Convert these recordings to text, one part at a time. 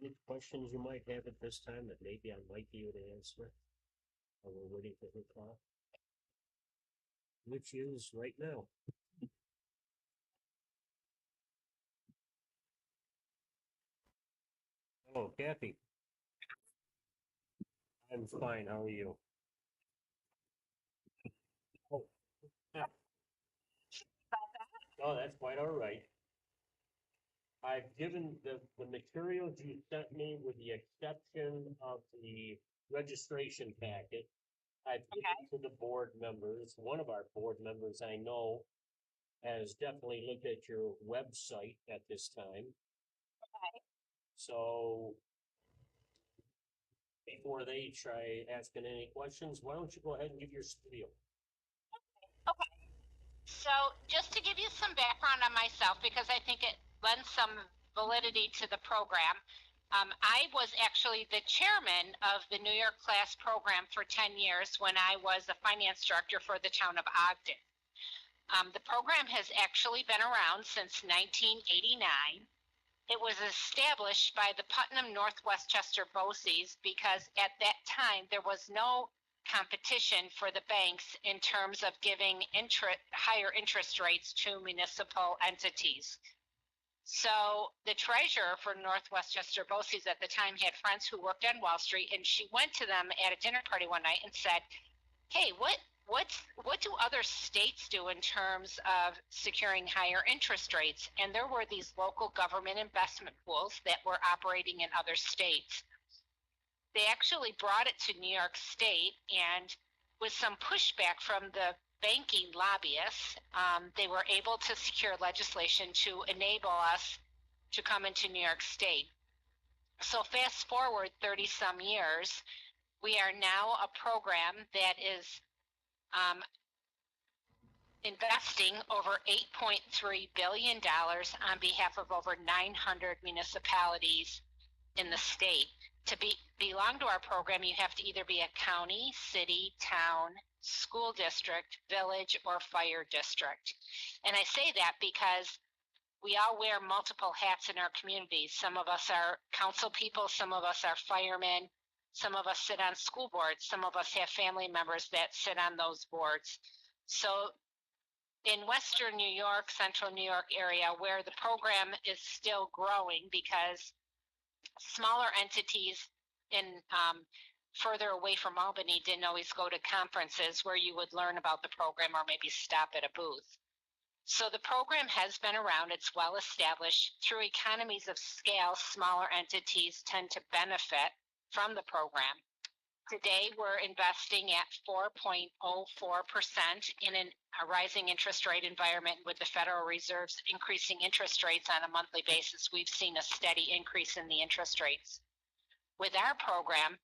Any questions you might have at this time that maybe I might be able to answer? While we're waiting for her call, which is right now. Hello, Kathy. I'm fine. How are you? Oh, yeah. Oh, that's quite all right. I've given the materials you sent me with the exception of the registration packet. I've given Okay. to the board members. One of our board members I know has definitely looked at your website at this time. Okay. So before they try asking any questions, why don't you go ahead and give your spiel? Okay. So, just to give you some background on myself, because I think it lends some validity to the program, I was actually the chairman of the New York class program for 10 years when I was the finance director for the town of Ogden. The program has actually been around since 1989. It was established by the Putnam Northwestchester BOCES because at that time there was no competition for the banks in terms of giving higher interest rates to municipal entities. So the treasurer for Northwestchester BOCES at the time had friends who worked on Wall Street, and she went to them at a dinner party one night and said, hey, what do other states do in terms of securing higher interest rates? And there were these local government investment pools that were operating in other states. They actually brought it to New York State, and with some pushback from the banking lobbyists, they were able to secure legislation to enable us to come into New York State. So fast forward 30 some years, we are now a program that is investing over $8.3 billion on behalf of over 900 municipalities in the state. To belong to our program, you have to either be a county, city, town, school district, village, or fire district. And I say that because we all wear multiple hats in our communities. Some of us are council people, some of us are firemen, some of us sit on school boards, some of us have family members that sit on those boards. So in Western New York, Central New York area, where the program is still growing because smaller entities in further away from Albany didn't always go to conferences where you would learn about the program or maybe stop at a booth. So the program has been around, it's well established. Through economies of scale, smaller entities tend to benefit from the program. Today, we're investing at 4.04% in a rising interest rate environment with the Federal Reserve's increasing interest rates on a monthly basis. We've seen a steady increase in the interest rates. With our program,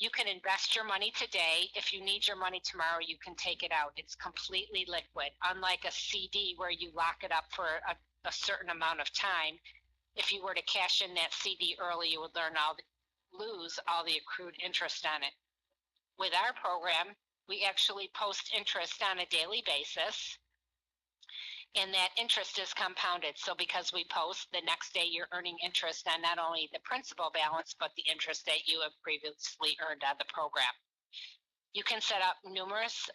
you can invest your money today. If you need your money tomorrow, you can take it out. It's completely liquid, unlike a CD where you lock it up for a certain amount of time. If you were to cash in that CD early, you would lose all the accrued interest on it. With our program, we actually post interest on a daily basis, and that interest is compounded. So because we post, the next day you're earning interest on not only the principal balance, but the interest that you have previously earned on the program. You can set up numerous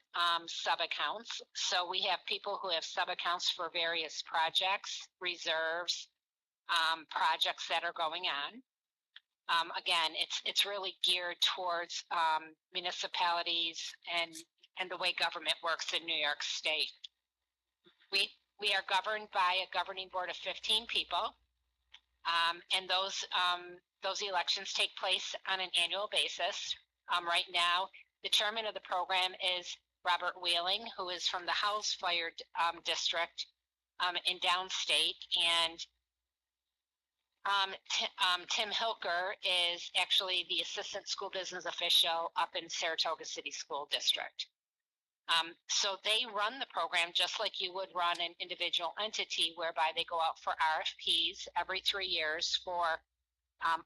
sub-accounts. So we have people who have sub-accounts for various projects, reserves, projects that are going on. Again, it's really geared towards municipalities and the way government works in New York State. We are governed by a governing board of 15 people, and those elections take place on an annual basis. Right now, the chairman of the program is Robert Wheeling, who is from the Howells Fire District in downstate, and Tim Hilker is actually the assistant school business official up in Saratoga City School District. So they run the program just like you would run an individual entity, whereby they go out for RFPs every 3 years for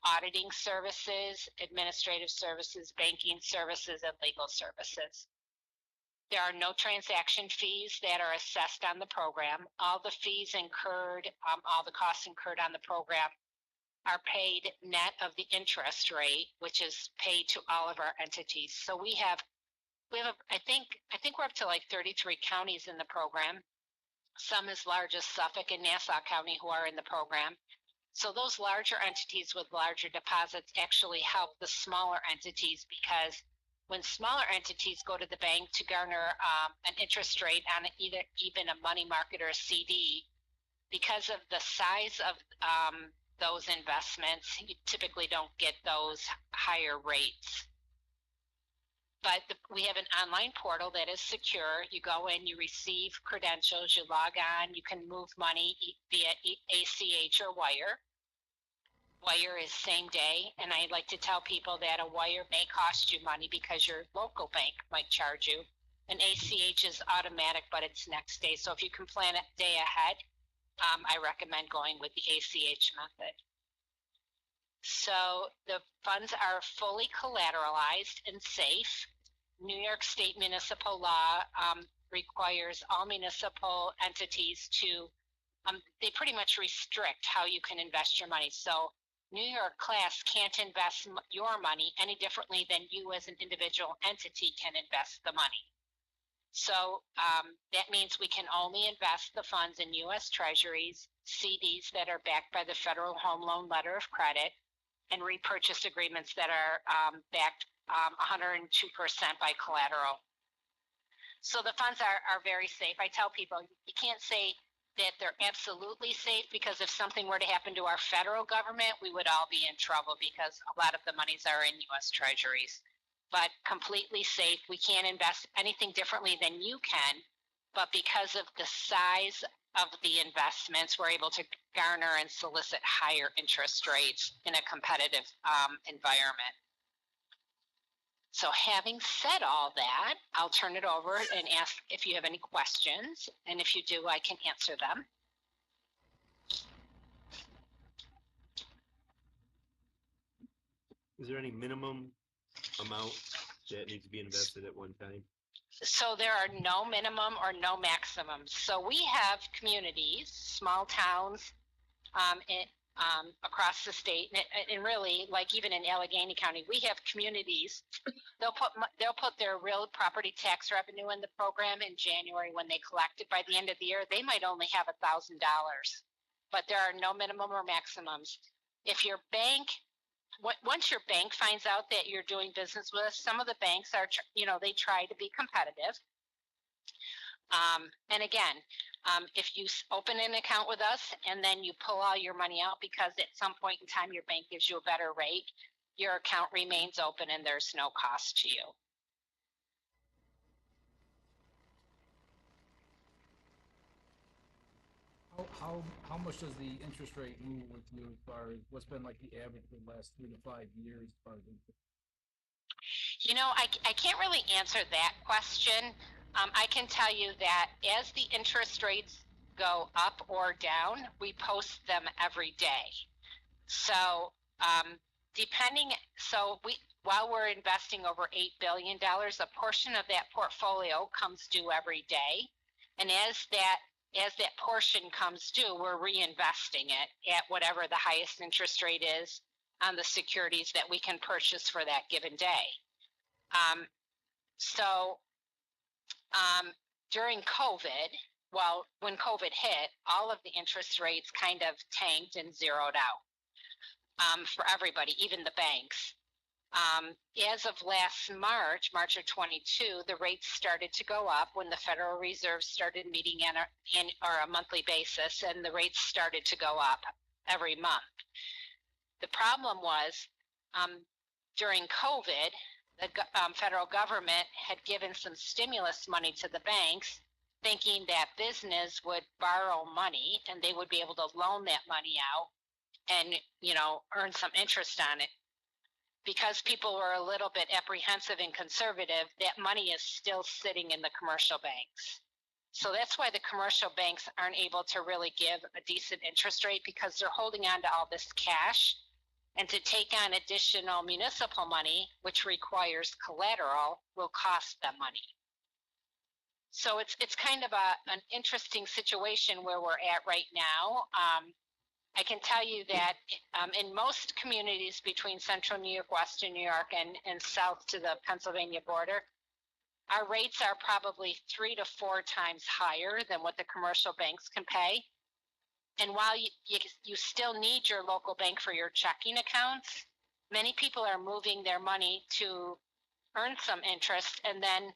auditing services, administrative services, banking services, and legal services. There are no transaction fees that are assessed on the program. All the fees incurred, all the costs incurred on the program are paid net of the interest rate, which is paid to all of our entities. So we have I think we're up to like 33 counties in the program, some as large as Suffolk and Nassau County who are in the program. So those larger entities with larger deposits actually help the smaller entities, because when smaller entities go to the bank to garner an interest rate on even a money market or a CD, because of the size of those investments, you typically don't get those higher rates. But we have an online portal that is secure. You go in, you receive credentials, you log on, you can move money via ACH or wire. Wire is same day, and I like to tell people that a wire may cost you money because your local bank might charge you. An ACH is automatic, but it's next day. So if you can plan a day ahead, I recommend going with the ACH method. So the funds are fully collateralized and safe. New York State municipal law requires all municipal entities to, they pretty much restrict how you can invest your money. So New York class can't invest your money any differently than you as an individual entity can invest the money. So that means we can only invest the funds in U.S. Treasuries, CDs that are backed by the Federal Home Loan Letter of Credit, and repurchase agreements that are backed 102% by collateral. So the funds are very safe. I tell people you can't say that they're absolutely safe, because if something were to happen to our federal government, we would all be in trouble, because a lot of the monies are in U.S. Treasuries. But completely safe. We can't invest anything differently than you can, but because of the size of the investments, we're able to garner and solicit higher interest rates in a competitive environment. So having said all that, I'll turn it over and ask if you have any questions, and if you do, I can answer them. Is there any minimum amount that needs to be invested at one time? So there are no minimum or no maximums. So we have communities, small towns across the state, and really, like even in Allegheny County, we have communities. They'll put their real property tax revenue in the program in January when they collect it. By the end of the year, they might only have $1,000, but there are no minimum or maximums. If your bank, once your bank finds out that you're doing business with us, some of the banks are, they try to be competitive. And again, if you open an account with us and then you pull all your money out because at some point in time your bank gives you a better rate, your account remains open and there's no cost to you. How much does the interest rate move with you as far as what's been like the average for the last 3 to 5 years? I can't really answer that question. I can tell you that as the interest rates go up or down, we post them every day. So while we're investing over $8 billion, a portion of that portfolio comes due every day. And as that portion comes due, we're reinvesting it at whatever the highest interest rate is on the securities that we can purchase for that given day. During COVID, when COVID hit, all of the interest rates kind of tanked and zeroed out for everybody, even the banks. As of last March of 22, the rates started to go up when the Federal Reserve started meeting on a monthly basis, and the rates started to go up every month. The problem was during COVID, the federal government had given some stimulus money to the banks, thinking that business would borrow money and they would be able to loan that money out and, earn some interest on it. Because people were a little bit apprehensive and conservative, that money is still sitting in the commercial banks. So that's why the commercial banks aren't able to really give a decent interest rate, because they're holding on to all this cash. And to take on additional municipal money, which requires collateral, will cost them money. So it's kind of an interesting situation where we're at right now. I can tell you that in most communities between central New York, western New York, and south to the Pennsylvania border, our rates are probably 3 to 4 times higher than what the commercial banks can pay. And while you still need your local bank for your checking accounts, many people are moving their money to earn some interest. And then,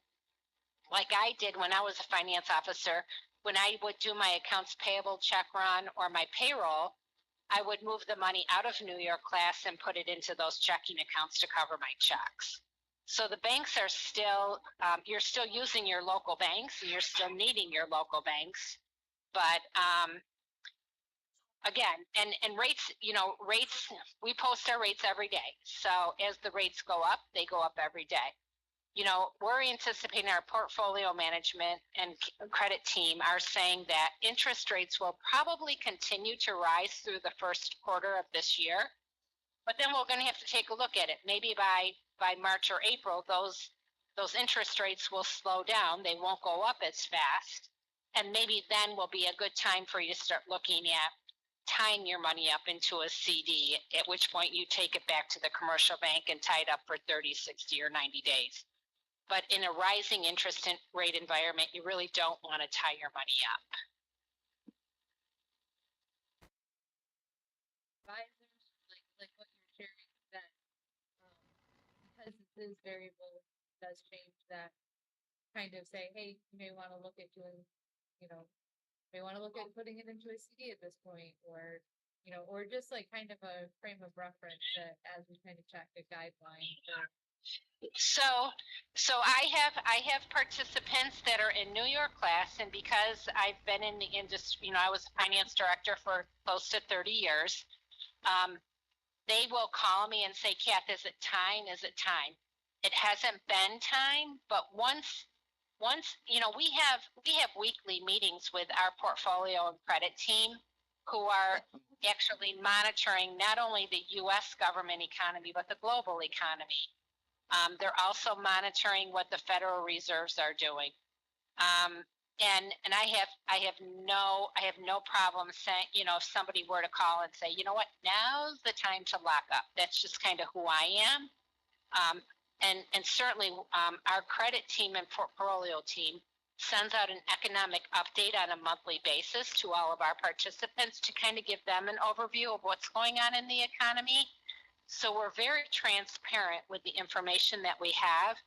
like I did when I was a finance officer, when I would do my accounts payable check run or my payroll, I would move the money out of New York class and put it into those checking accounts to cover my checks. So the banks are still, you're still using your local banks and you're still needing your local banks. But again, and rates, rates, we post our rates every day. So as the rates go up, they go up every day. We're anticipating, our portfolio management and credit team are saying that interest rates will probably continue to rise through the first quarter of this year. But then we're going to have to take a look at it. Maybe by March or April, those interest rates will slow down. They won't go up as fast. And maybe then will be a good time for you to start looking at tying your money up into a CD, at which point you take it back to the commercial bank and tie it up for 30, 60, or 90 days. But in a rising interest rate environment, you really don't want to tie your money up. Advisors, like what you're sharing, that because this is variable, does change that. Kind of say, hey, you may want to look at doing, may want to look at putting it into a CD at this point, or or just like kind of a frame of reference that as we kind of check the guideline for. So I have participants that are in New York class, and because I've been in the industry, I was a finance director for close to 30 years. They will call me and say, Kath, is it time? Is it time? It hasn't been time, but once we have weekly meetings with our portfolio and credit team, who are actually monitoring not only the U.S. government economy but the global economy. They're also monitoring what the Federal Reserves are doing. And I have no problem saying, if somebody were to call and say, you know what, now's the time to lock up. That's just kind of who I am. And certainly our credit team and portfolio team sends out an economic update on a monthly basis to all of our participants to kind of give them an overview of what's going on in the economy. So we're very transparent with the information that we have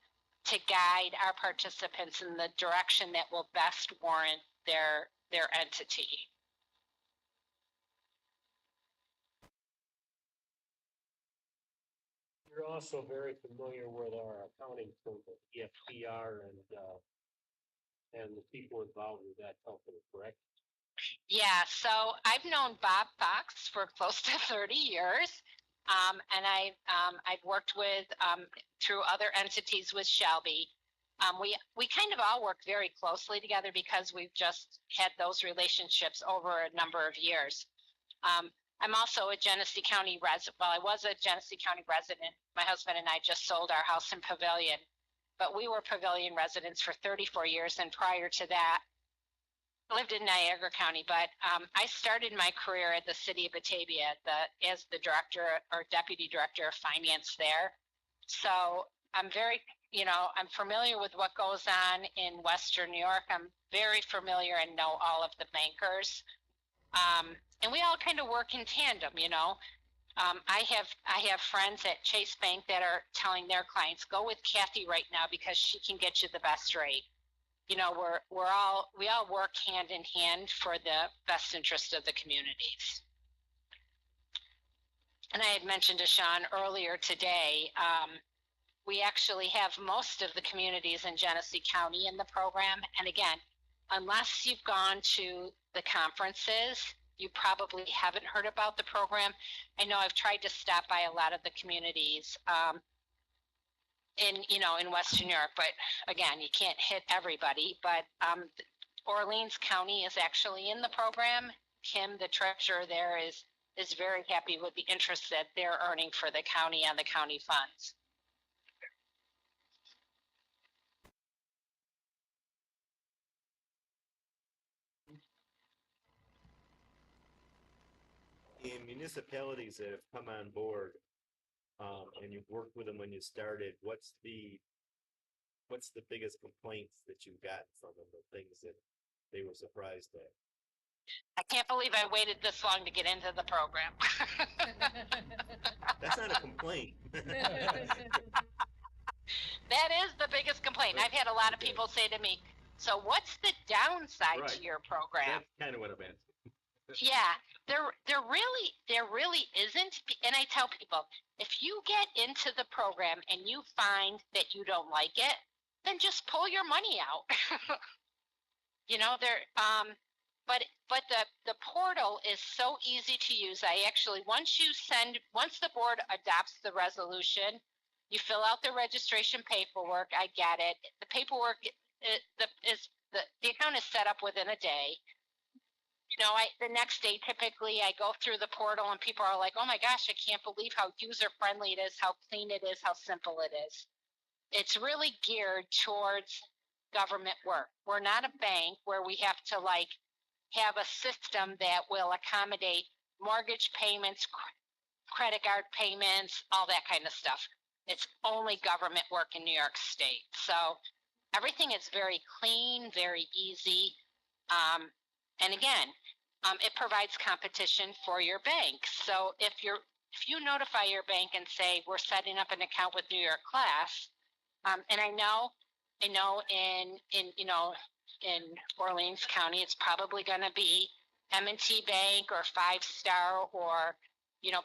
to guide our participants in the direction that will best warrant their entity. You're also very familiar with our accounting firm, EFTR, and the people involved with that company, correct? Yeah, so I've known Bob Fox for close to 30 years. And I've worked with, through other entities with Shelby. We kind of all work very closely together because we've just had those relationships over a number of years. I'm also a Genesee County resident. Well, I was a Genesee County resident. My husband and I just sold our house in Pavilion, but we were Pavilion residents for 34 years. And prior to that, lived in Niagara County, but I started my career at the city of Batavia as the director or deputy director of finance there. So I'm very, I'm familiar with what goes on in Western New York. I'm very familiar and know all of the bankers. And we all kind of work in tandem, I have friends at Chase Bank that are telling their clients, go with Kathy right now because she can get you the best rate. We all work hand in hand for the best interest of the communities. And I had mentioned to Sean earlier today, we actually have most of the communities in Genesee County in the program. And again, unless you've gone to the conferences, you probably haven't heard about the program. I know I've tried to stop by a lot of the communities in Western New York, but again, you can't hit everybody. But Orleans County is actually in the program. Kim, the treasurer there, is very happy with the interest that they're earning for the county on the county funds. in municipalities that have come on board, and you've worked with them when you started, what's the biggest complaints that you got from them, the things that they were surprised at? I can't believe I waited this long to get into the program. That's not a complaint. That is the biggest complaint. I've had a lot of people say to me, so what's the downside Right. to your program? That's kind of what I'm asking. Yeah, there really isn't. And I tell people, if you get into the program and you find that you don't like it, then just pull your money out. You know, but the portal is so easy to use. I actually, once the board adopts the resolution, you fill out the registration paperwork. I get it. The paperwork, the account is set up within a day. You know, the next day, typically I go through the portal and people are like, oh my gosh, I can't believe how user friendly it is, how clean it is, how simple it is. It's really geared towards government work. We're not a bank where we have to like have a system that will accommodate mortgage payments, credit card payments, all that kind of stuff. It's only government work in New York State. So everything is very clean, very easy. And again, it provides competition for your bank. So if you notify your bank and say, we're setting up an account with New York Class, and I know in Orleans County, it's probably going to be M&T Bank or Five Star or,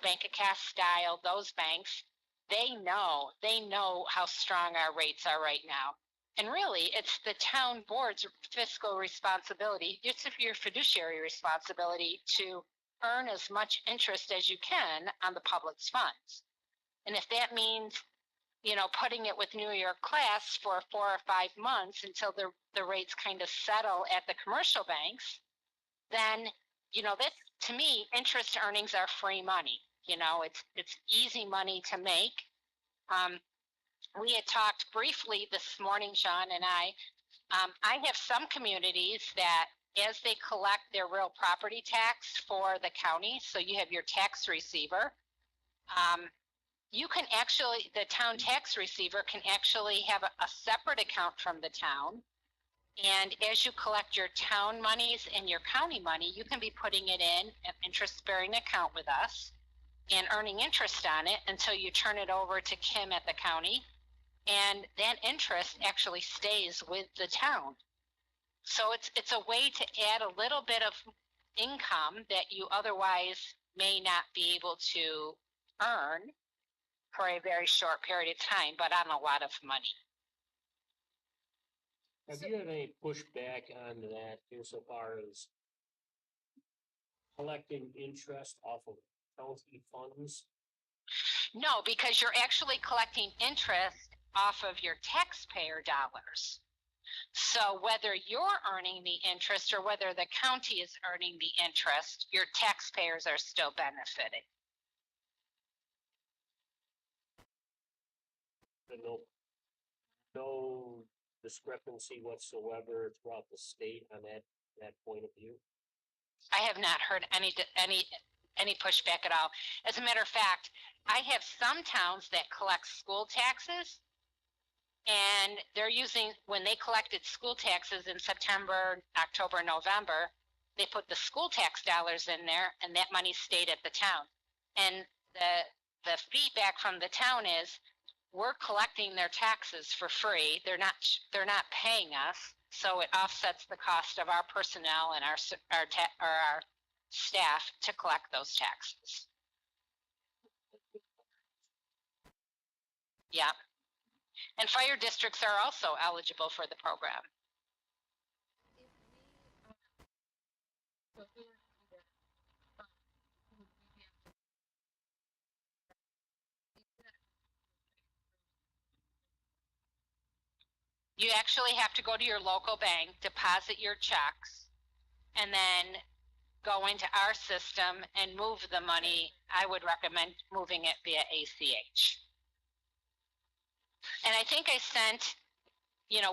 Bank of Castile, those banks. They know how strong our rates are right now. And really, it's the town board's fiscal responsibility. It's your fiduciary responsibility to earn as much interest as you can on the public's funds. And if that means, putting it with New York Class for 4 or 5 months until the rates kind of settle at the commercial banks, then, that to me, interest earnings are free money. It's easy money to make. We had talked briefly this morning, Sean and I have some communities that as they collect their real property tax for the county, so you have your tax receiver, you can actually, the town tax receiver can actually have a separate account from the town. And as you collect your town monies and your county money, you can be putting it in an interest-bearing account with us and earning interest on it until you turn it over to Kim at the county. And that interest actually stays with the town. So it's a way to add a little bit of income that you otherwise may not be able to earn for a very short period of time, but on a lot of money. Have you had any pushback on that insofar as collecting interest off of county funds? No, because you're actually collecting interest off of your taxpayer dollars. So whether you're earning the interest or whether the county is earning the interest, your taxpayers are still benefiting. No discrepancy whatsoever throughout the state on that point of view? I have not heard any pushback at all. As a matter of fact, I have some towns that collect school taxes, and they're using, when they collected school taxes in September, October, November, they put the school tax dollars in there, and that money stayed at the town. And the feedback from the town is, we're collecting their taxes for free. They're not paying us, so it offsets the cost of our personnel and our staff to collect those taxes. Yeah. And fire districts are also eligible for the program. You actually have to go to your local bank, deposit your checks, and then go into our system and move the money. I would recommend moving it via ACH. And I think I sent,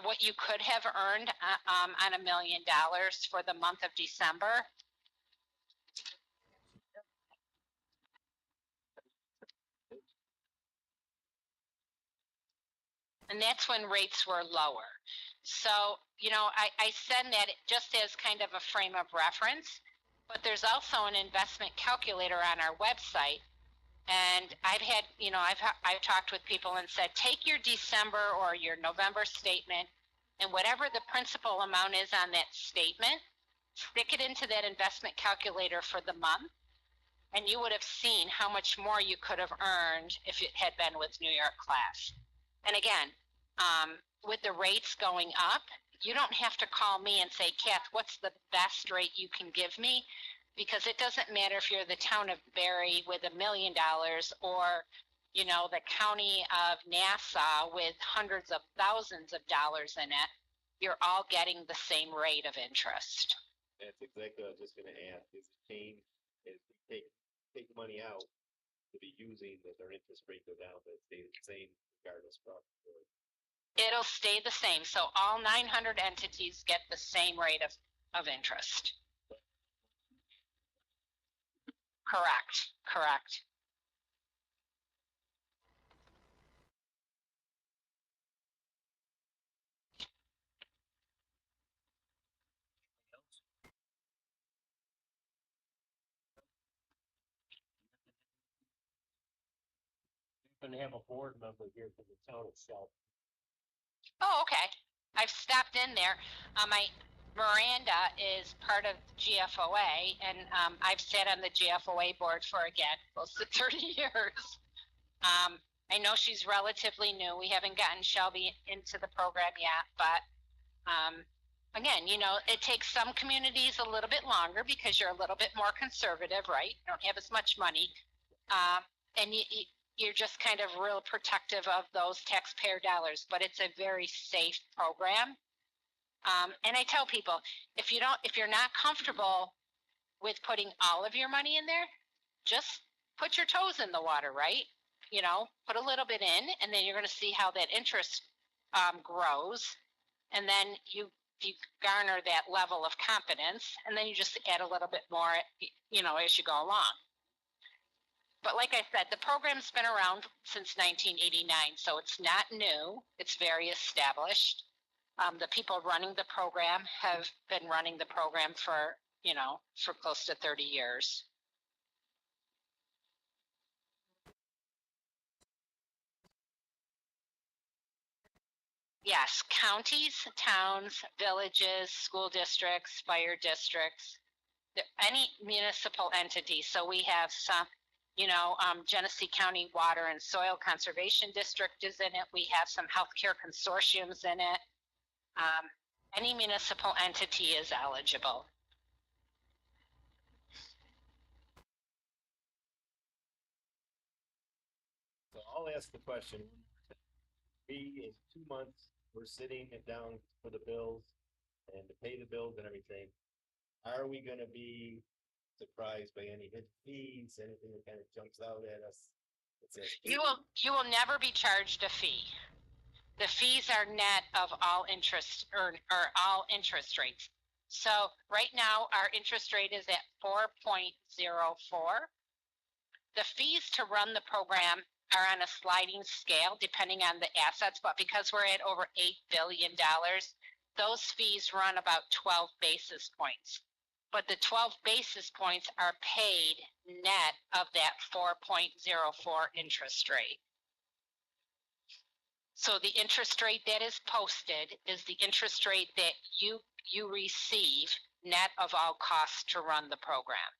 what you could have earned on $1 million for the month of December. And that's when rates were lower. So, I send that just as kind of a frame of reference, but there's also an investment calculator on our website. And I've talked with people and said, take your December or your November statement, and whatever the principal amount is on that statement, stick it into that investment calculator for the month, and you would have seen how much more you could have earned if it had been with New York Class. And again, with the rates going up, you don't have to call me and say, Kath, what's the best rate you can give me? Because it doesn't matter if you're the town of Barry with $1 million or, the county of Nassau with hundreds of thousands of dollars in it, you're all getting the same rate of interest. That's exactly what I was just gonna ask, is the change, is we take money out to be using, that their interest rate go down, but it stays the same regardless of. It'll stay the same. So all 900 entities get the same rate of interest. Correct. We're gonna have a board member here from the town of Shelby. Oh, okay. I've stopped in there. Miranda is part of GFOA, and I've sat on the GFOA board for, again, close to 30 years. I know she's relatively new. We haven't gotten Shelby into the program yet, but again, it takes some communities a little bit longer because you're a little bit more conservative, right? You don't have as much money. And you're just kind of real protective of those taxpayer dollars, but it's a very safe program. And I tell people, if you're not comfortable with putting all of your money in there, just put your toes in the water, right? Put a little bit in, and then you're going to see how that interest grows. And then you garner that level of confidence, and then you just add a little bit more, as you go along. But like I said, the program's been around since 1989, so it's not new. It's very established. The people running the program have been running the program for close to 30 years. Yes, counties, towns, villages, school districts, fire districts, any municipal entity. So we have some, Genesee County Water and Soil Conservation District is in it. We have some healthcare consortiums in it. Any municipal entity is eligible. So I'll ask the question. We, in 2 months, we're sitting it down for the bills and to pay the bills and everything. Are we gonna be surprised by any hidden fees, anything that kind of jumps out at us? You will never be charged a fee. The fees are net of all interest or all interest rates. So right now our interest rate is at 4.04. The fees to run the program are on a sliding scale depending on the assets, but because we're at over $8 billion, those fees run about 12 basis points. But the 12 basis points are paid net of that 4.04 interest rate. So the interest rate that is posted is the interest rate that you receive net of all costs to run the program.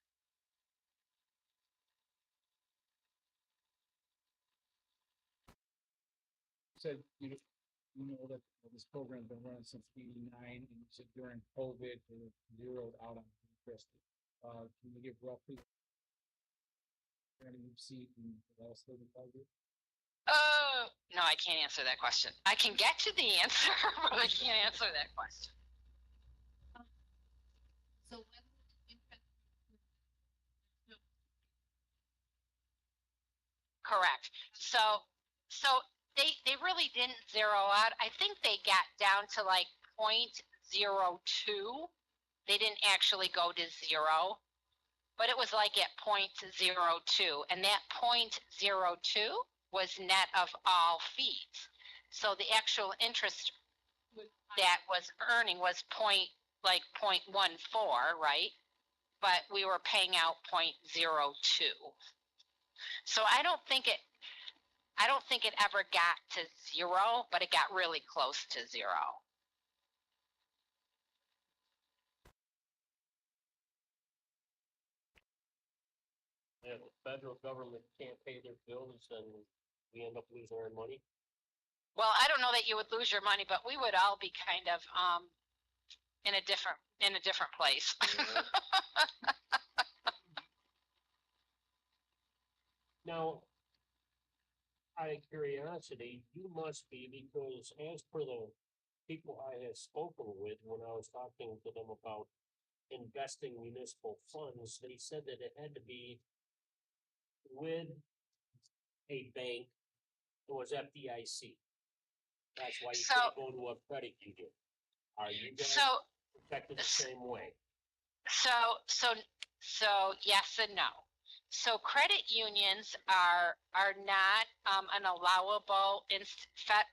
Said, that this program's been running since '89, and you said during COVID, it zeroed out on interest. Can you give roughly any you've seen in the last 35 years? Oh, no, I can't answer that question. I can get to the answer, but I can't answer that question. So when interest Correct. So they really didn't zero out. I think they got down to like 0.02. They didn't actually go to zero, but it was like at 0.02, and that 0.02 was net of all fees. So the actual interest With that was earning was 0.14, right? But we were paying out 0.02. So I don't think it ever got to zero, but it got really close to zero. If the federal government can't pay their bills, then we end up losing our money. Well, I don't know that you would lose your money, but we would all be kind of in a different place. Now, out of curiosity, you must be, because as per the people I have spoken with, when I was talking to them about investing municipal funds, they said that it had to be with a bank that was FDIC. That's why you So- can't go to a credit union. Are you guys So protected the same way? So yes and no. So credit unions are not an allowable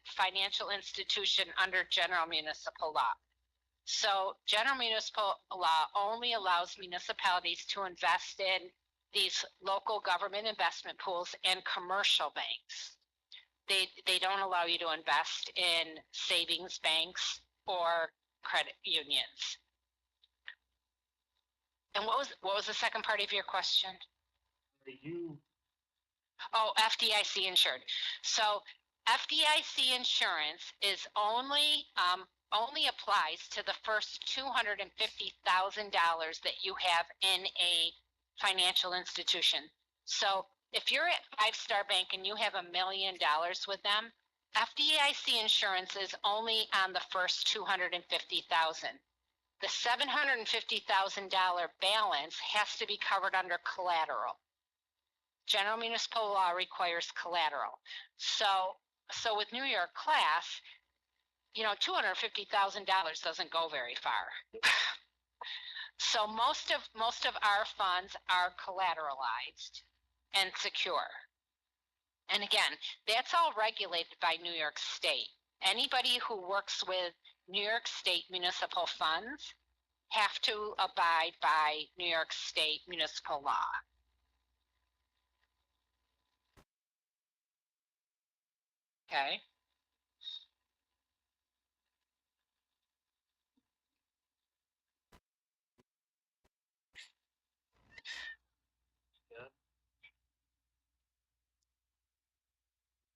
financial institution under general municipal law. So general municipal law only allows municipalities to invest in these local government investment pools and commercial banks. They don't allow you to invest in savings banks or credit unions. And what was the second part of your question? Are you, Oh, FDIC insured. So FDIC insurance is only applies to the first $250,000 that you have in a financial institution. So if you're at Five Star Bank and you have $1 million with them, FDIC insurance is only on the first 250,000. The $750,000 balance has to be covered under collateral. General municipal law requires collateral. So with New York Class, $250,000 doesn't go very far. So most of our funds are collateralized and secure. And again, that's all regulated by New York State. Anybody who works with New York State municipal funds have to abide by New York State municipal law. Okay.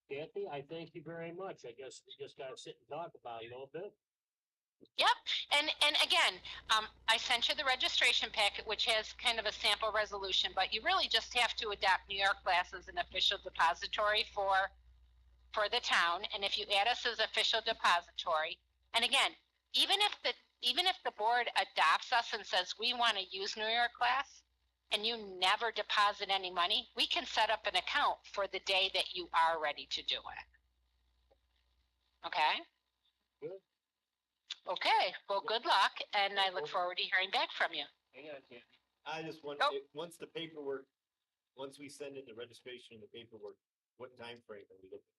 Kathy, I thank you very much. I guess we just gotta sit and talk about it a little bit. Yep, and again, I sent you the registration packet, which has kind of a sample resolution, but you really just have to adopt New York Glass as an official depository for the town, and if you add us as official depository, and again, even if the board adopts us and says we want to use New York Glass, and you never deposit any money, we can set up an account for the day that you are ready to do it. Okay? Good. Okay, well, good luck, and I look forward to hearing back from you. Hang on, Kathy. I just want, Oh. once we send in the registration and the paperwork, what time frame are we looking?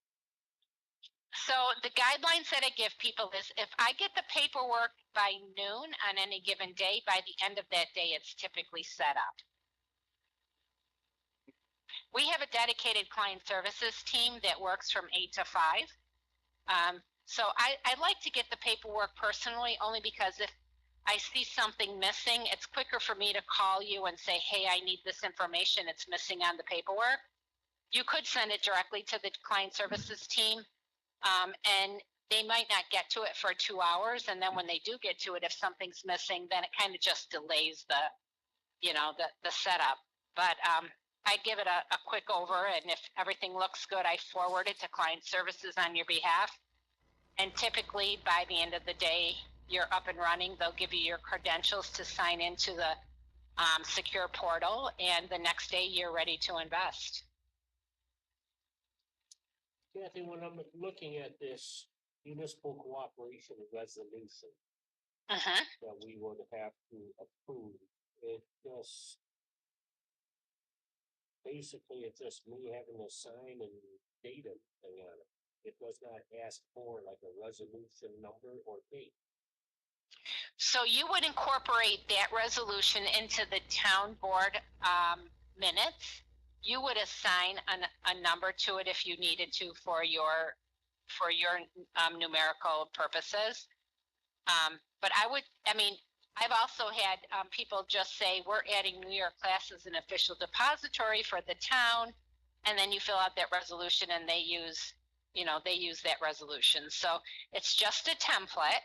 So the guidelines that I give people is if I get the paperwork by noon on any given day, by the end of that day, it's typically set up. We have a dedicated client services team that works from 8 to 5. So I like to get the paperwork personally, only because if I see something missing, it's quicker for me to call you and say, hey, I need this information. It's missing on the paperwork. You could send it directly to the client services team, and they might not get to it for 2 hours. And then when they do get to it, if something's missing, then it kind of just delays the setup. But I give it a quick over, and if everything looks good, I forward it to client services on your behalf. And typically by the end of the day, you're up and running. They'll give you your credentials to sign into the secure portal, and the next day you're ready to invest. Kathy, when I'm looking at this municipal cooperation resolution that we would have to approve, it just basically it's just me having to sign and date everything on it. it does not ask for like a resolution number or date. So you would incorporate that resolution into the town board minutes. You would assign a number to it if you needed to for your numerical purposes. But I mean, I've also had people just say, we're adding New York class as an official depository for the town. And then you fill out that resolution and they use that resolution. So it's just a template.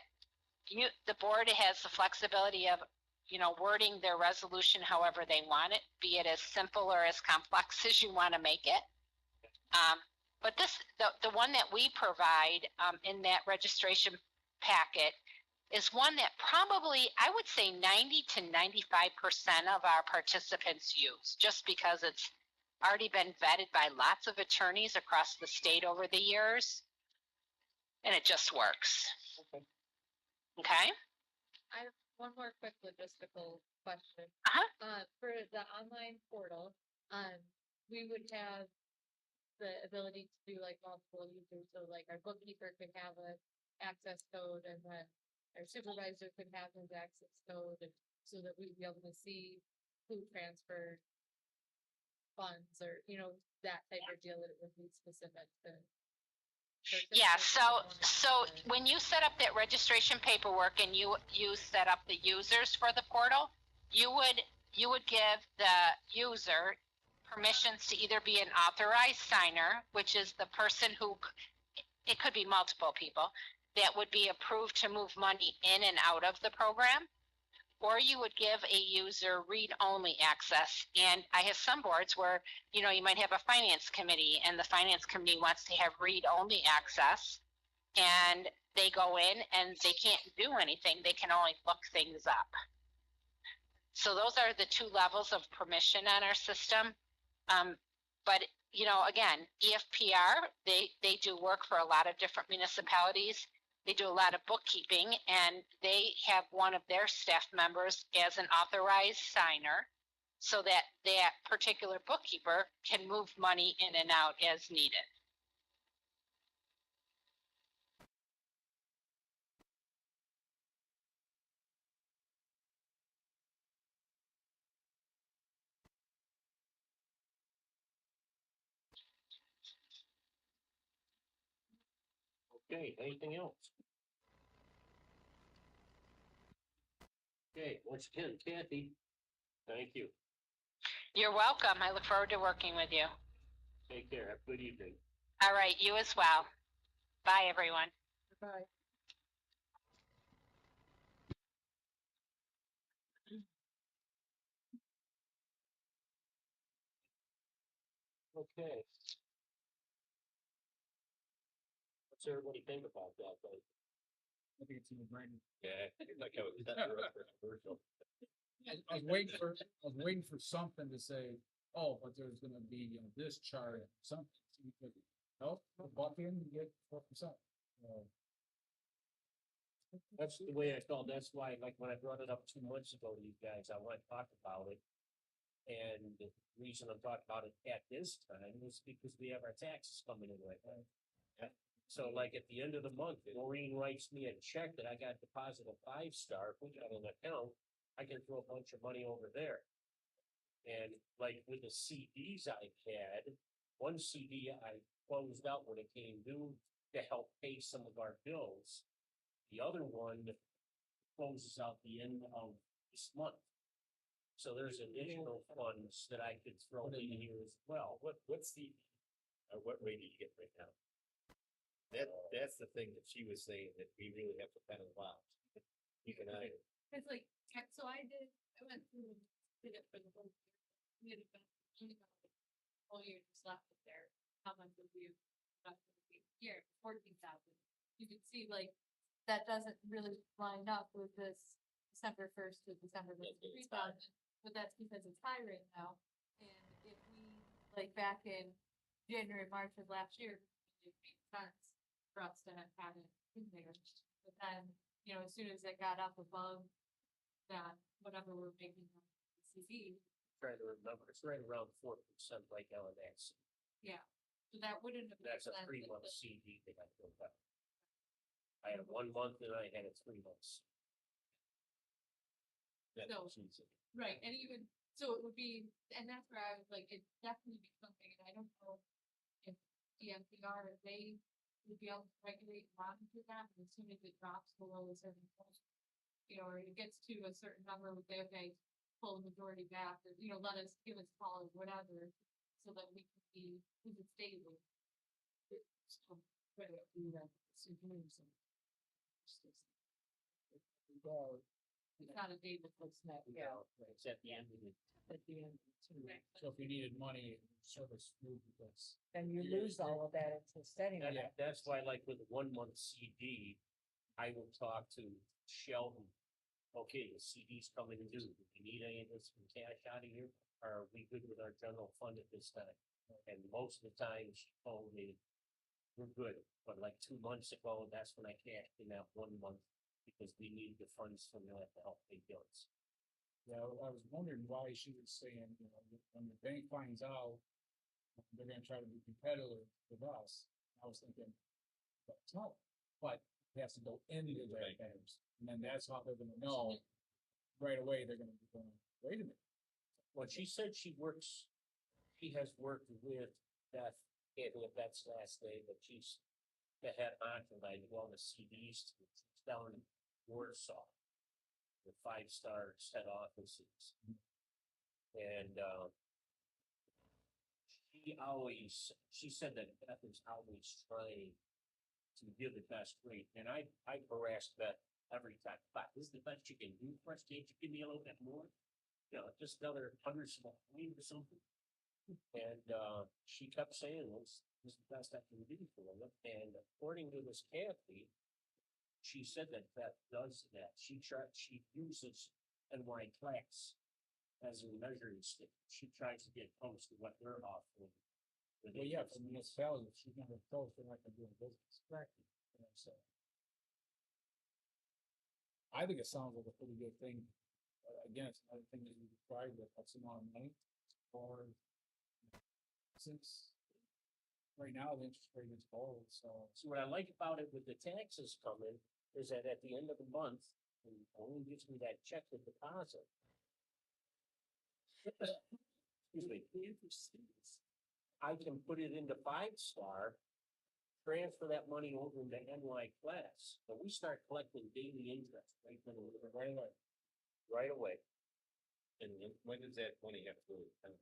The board has the flexibility of, wording their resolution however they want it, be it as simple or as complex as you want to make it. But the one that we provide in that registration packet is one that probably, I would say 90 to 95% of our participants use, just because it's already been vetted by lots of attorneys across the state over the years, and it just works. Okay. Okay? I have one more quick logistical question. Uh-huh. For the online portal, we would have the ability to do like multiple users, so like our bookkeeper could have a access code, and then our supervisor could have his access code, and so that we'd be able to see who transferred funds, or that type of deal, that it would be specific to. Yeah, so when you set up that registration paperwork and you set up the users for the portal, you would give the user permissions to either be an authorized signer, which is the person who, it could be multiple people, that would be approved to move money in and out of the program, or you would give a user read-only access. And I have some boards where, you might have a finance committee, and the finance committee wants to have read-only access, and they go in and they can't do anything. They can only look things up. So those are the two levels of permission on our system. But again, EFPR, they do work for a lot of different municipalities. They do a lot of bookkeeping, and they have one of their staff members as an authorized signer, so that that particular bookkeeper can move money in and out as needed. Okay, anything else? Okay, once again, Kathy, thank you. You're welcome. I look forward to working with you. Take care. Have a good evening. All right, you as well. Bye, everyone. Bye. Okay. What's everybody think about that, though? I think it's in the brain. Yeah, like I was controversial. I was waiting for something to say, oh, but there's gonna be this chart, something. Nope, buck in and get 4%. That's the way I felt. That's why, like, when I brought it up 2 months ago to you guys, I want to talk about it. And the reason I'm talking about it at this time is because we have our taxes coming in right now. Yeah. So like at the end of the month, Maureen writes me a check that I got deposited 5-star, put it on an account, I can throw a bunch of money over there. And like with the CDs I had, one CD I closed out when it came due to help pay some of our bills. The other one closes out the end of this month. So there's additional funds that I could throw in here as well. What's the, what rate do you get right now? That's the thing that she was saying, that we really have to kind of watch. You can, It's like, so I went through and did it for the whole year. We had about whole year just left it there. How much would we have year? 14,000. You can see like that doesn't really line up with this December 1st to December 3,000, but that's because it's high right now. And if we like back in January, March of last year, it made sense for us to have it in there. But then, as soon as it got up above that, whatever we're making on the CD, Trying to remember, it's right around 4% like LNX. yeah. So that wouldn't have. That's a made sense 3 month until- CD they got built up. I had 1 month and I had it 3 months. That's So- what's easy. Right, and even, so it would be, and that's where I was like, it definitely be something, and I don't know if DMPR, if they would be able to regulate and monitor that, and as soon as it drops below a certain point, you know, or it gets to a certain number, would they, okay, pull the majority back, or, you know, let us, give us a call or whatever, so that we can be, is it stable? Right, do that, so doing some. It's not a date that looks that, yeah. It's at the end of the. At the end, too. So if you needed money, service smooth because. And you lose all of that into setting it up. That's why like with a 1 month CD, I will talk to Sheldon. Okay, the CD's coming due. Do we need any of this from cash out of here? Or are we good with our general fund at this time? And most of the time she told me, we're good. But like 2 months ago, that's when I cashed in that 1 month because we needed the funds from that to help pay bills. Yeah, I was wondering why she was saying, you know, when the bank finds out, they're gonna try to be competitive with us. I was thinking, but no, but it has to go into the banks, and then that's how they're gonna know. Right away, they're gonna be going, wait a minute. Well, she said she has worked with Beth, can't think of Beth's last name, but she's the head honcho, I do all the CDs, she's down in Warsaw. The 5-star set offices. And, she said that Beth is always trying to give the best rate, and I harassed Beth every time, but this is the best you can do for us, can't you give me a little bit more? You know, just another 100 small coin or something. And, she kept saying, this is the best I can do for them, and according to this Kathy, she said that Beth does that, she uses NY class as a measuring stick, she tries to get close to what they're offering. Well, yeah, for municipalities, she's gonna close, they're not gonna do business. Correct. You know, so. I think it sounds like a pretty good thing. Again, it's another thing that you try with X amount of money, or since right now the interest rate is low, so. So what I like about it with the taxes coming is that at the end of the month, and only gives me that check with deposit. Excuse me. I can put it into 5-star, transfer that money over into NY class, but we start collecting daily interest right then, right away. Right away. And when does that money have to come?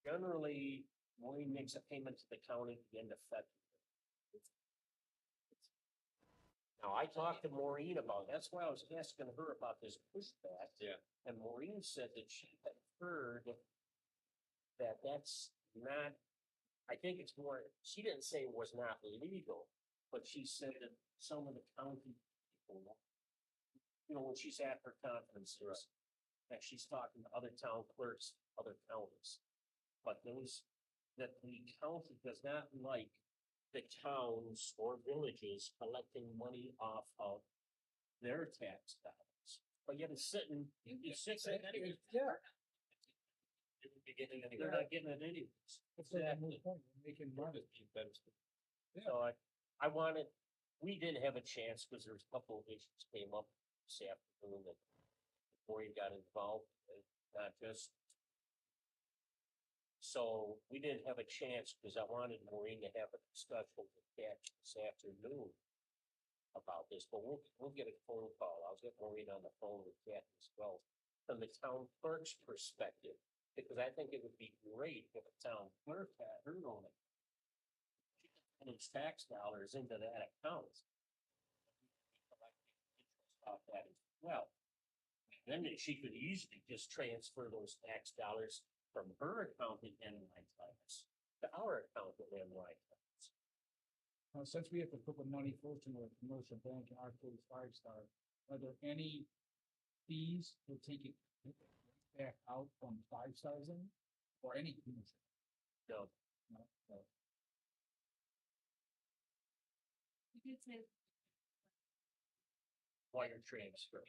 Generally, Maureen makes a payment to the county at the end of February. Now, I talked to Maureen about, that's why I was asking her about this pushback. Yeah. And Maureen said that she had heard that that's not, I think it's more, she didn't say it was not legal, but she said that some of the county people, you know, when she's at her conferences, that she's talking to other town clerks, other counties. But those, that the county does not like the towns or villages collecting money off of their tax dollars. But yet it's sitting, it's sitting anyway. Yeah. You would be getting any. They're not getting it anyways. It's like a moot point, we're making money. So I wanted, we didn't have a chance because there's a couple of issues came up this afternoon that before you got involved, not just. So we didn't have a chance because I wanted Maureen to have a discussion with Kat this afternoon about this, but we'll get a phone call. I'll get Maureen on the phone with Kat as well. From the town clerk's perspective, because I think it would be great if a town clerk had her own. And its tax dollars into that account. Off that as well. Then she could easily just transfer those tax dollars from her account in NY class to our account in NY class. Since we have to put the money first in a commercial bank in our 5-star, are there any fees for taking it back out from 5 stars in? Or any commercial? No, No, no. You did say wire transfer,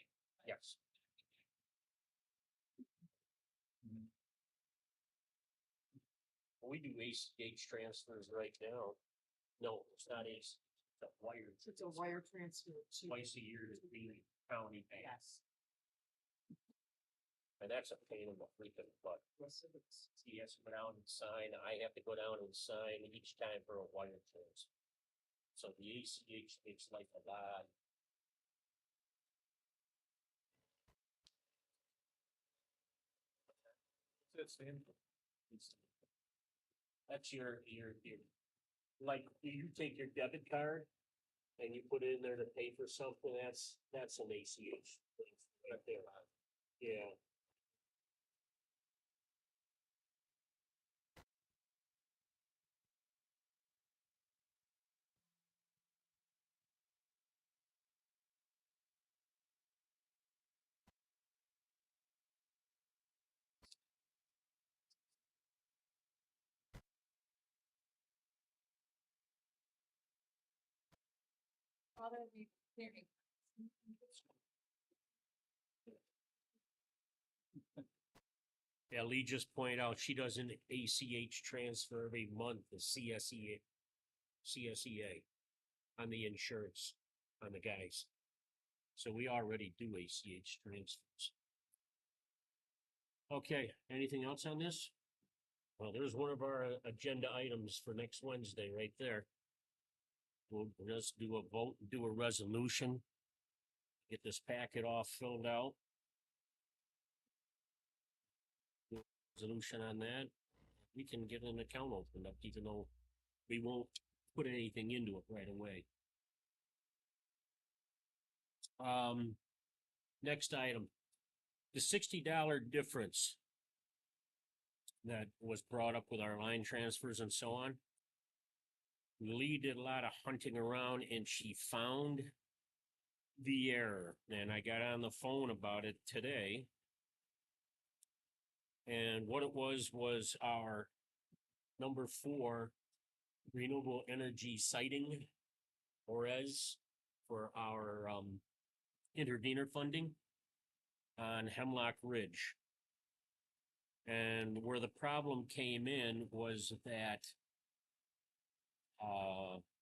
yes. Mhm. We do ACH transfers right now. No, it's not ACH, it's a wire. It's a wire transfer to. Twice a year to the county bank. Yes. And that's a pain in the freaking butt. He has to go down and sign, I have to go down and sign each time for a wire transfer. So the ACH makes life a lot. That's your, like, you take your debit card and you put it in there to pay for something, that's an ACH thing right there. Yeah. Father, we hearing. Yeah, Lee just pointed out she does an ACH transfer every month, the CSEA on the insurance on the guys. So we already do ACH transfers. Okay, anything else on this? Well, there's one of our agenda items for next Wednesday right there. We'll just do a vote, do a resolution. Get this packet all filled out. Resolution on that. We can get an account opened up, even though we won't put anything into it right away. Next item, the $60 difference that was brought up with our line transfers and so on. Lee did a lot of hunting around and she found the error, and I got on the phone about it today. And what it was our number 4 renewable energy siting, ORES, for our intervenor funding on Hemlock Ridge. And where the problem came in was that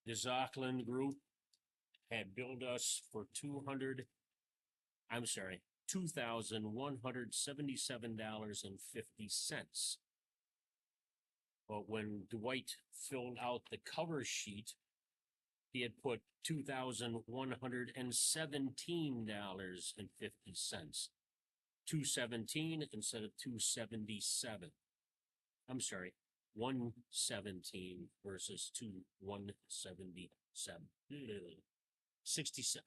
the Zockland group had billed us for $2,177.50. But when Dwight filled out the cover sheet, he had put $2,117.50. 217 instead of 277. I'm sorry, 117 versus 177. 67.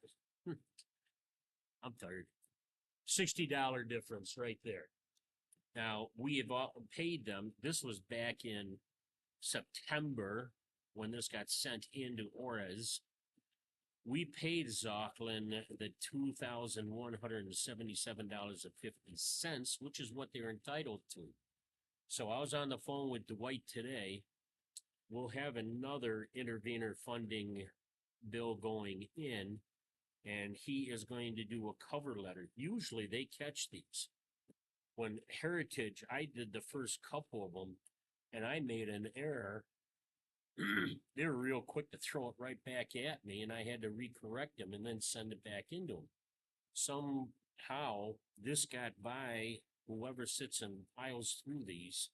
I'm tired. $60 difference right there. Now, we have paid them. This was back in September when this got sent into ORES. We paid Zockland the $2,177.50, which is what they're entitled to. So I was on the phone with Dwight today. We'll have another intervenor funding bill going in, and he is going to do a cover letter. Usually they catch these. When Heritage, I did the first couple of them, and I made an error. They were real quick to throw it right back at me, and I had to recorrect them and then send it back into them. Somehow this got by whoever sits and files through these.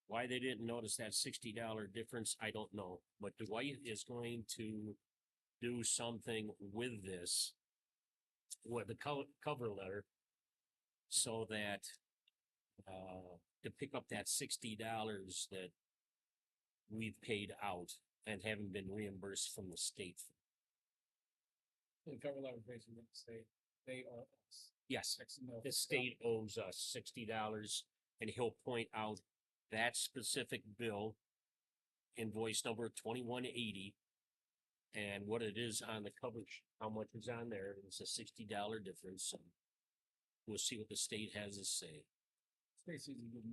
Why they didn't notice that $60 difference, I don't know. But Dwight is going to do something with this, with the cover letter, so that to pick up that $60 that we've paid out and haven't been reimbursed from the state. The cover letter basically say they owe us. Yes, X amount. the state owes us $60, and he'll point out that specific bill, invoice number 2180, and what it is on the coverage, how much is on there. It's a $60 difference. So we'll see what the state has to say. Stacy's a good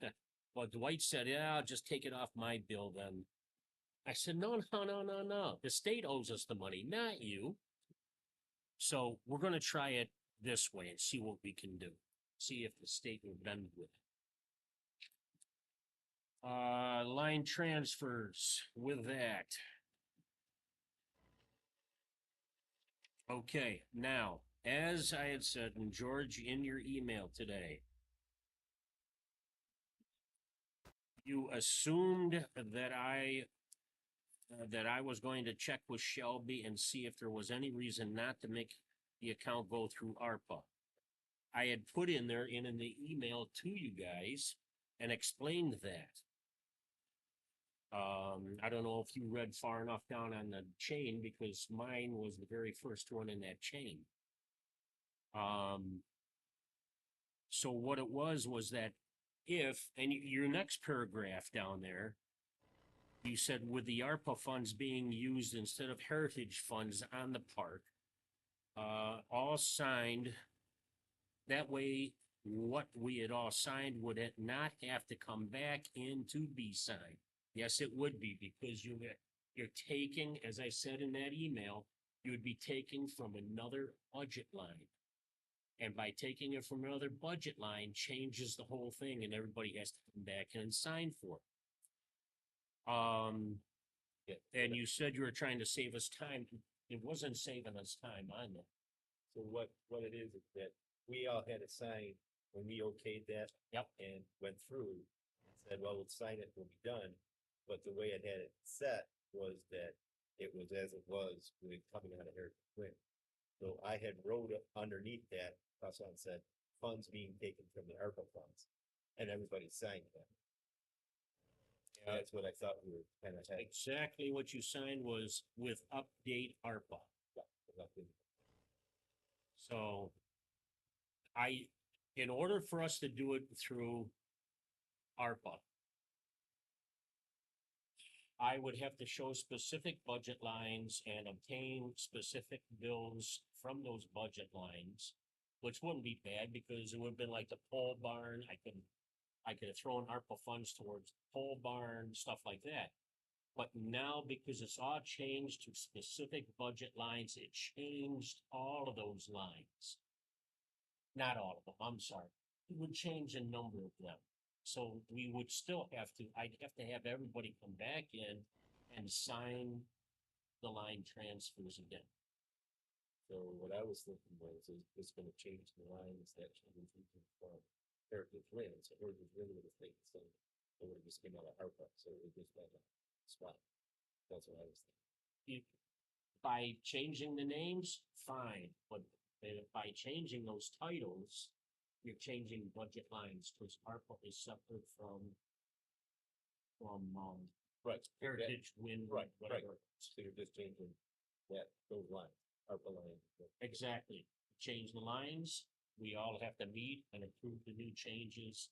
man. Well, Dwight said, yeah, I'll just take it off my bill then. I said, no. The state owes us the money, not you. So we're going to try it this way and see what we can do. See if the state will bend with it. Line transfers with that. Okay, now, as I had said, and George, in your email today, you assumed that I was going to check with Shelby and see if there was any reason not to make the account go through ARPA. I had put in there in the email to you guys and explained that. I don't know if you read far enough down on the chain because mine was the very first one in that chain. So what it was that if, and your next paragraph down there, you said with the ARPA funds being used instead of heritage funds on the park, all signed, that way what we had all signed would it not have to come back in to be signed. Yes, it would be because you're taking, as I said in that email, you would be taking from another budget line. And by taking it from another budget line changes the whole thing and everybody has to come back and sign for it. And you said you were trying to save us time. It wasn't saving us time on that. So what it is that we all had to sign when we okayed that. Yep. And went through and said, well, we'll sign it when we're done. But the way it had it set was that it was as it was with coming out of Heritage Wind. So I had wrote up underneath that, Hassan said, funds being taken from the ARPA funds. And everybody signed that. And that's what I thought we were kind of having. Exactly what you signed was with update ARPA. So in order for us to do it through ARPA, I would have to show specific budget lines and obtain specific bills from those budget lines, which wouldn't be bad because it would have been like the pole barn. I could have thrown ARPA funds towards pole barn, stuff like that. But now, because it's all changed to specific budget lines, it changed all of those lines. Not all of them, I'm sorry. It would change a number of them. So we would still I'd have to have everybody come back in and sign the line transfers again. So what I was thinking was, it's gonna change the lines that change from Heritage Wind, so Heritage Wind would have taken some, it would have just came out of ARPA, so it would just been a spot. That's what I was thinking. By changing the names, fine, but by changing those titles, you're changing budget lines, because ARPA is separate from Right. Heritage Wind, Right, whatever. So you're just changing those lines, ARPA lines. Exactly. Change the lines, we all have to meet and approve the new changes,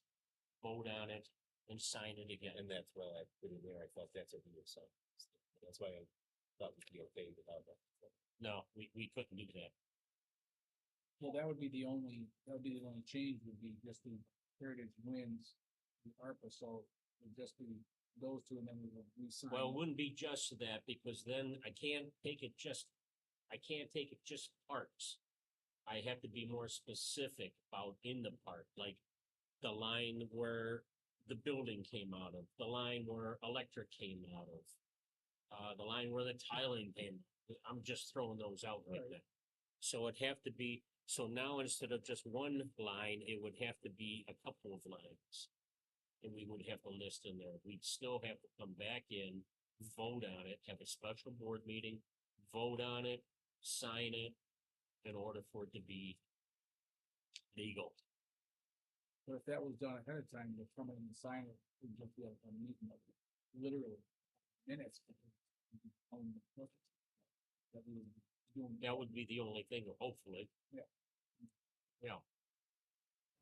vote on it, and sign it again. And that's why I put in there, I thought that's what we were saying. That's why I thought we'd be okay without that. No, we couldn't do that. Well, that would be the only change would be just the Heritage Winds, the ARPA, so it would just be those two and then we would re-sign. Well, it wouldn't be just that, because then I can't take it just parks. I have to be more specific about in the park, like the line where the building came out of, the line where electric came out of, the line where the tiling came. I'm just throwing those out right now. So it'd have to be, so now instead of just one line, it would have to be a couple of lines. And we would have to list in there. We'd still have to come back in, vote on it, have a special board meeting, vote on it, sign it, in order for it to be legal. But if that was done ahead of time, the come in and sign it, would just be a meeting of literally minutes. That we would be doing. That would be the only thing, hopefully. Yeah. Yeah.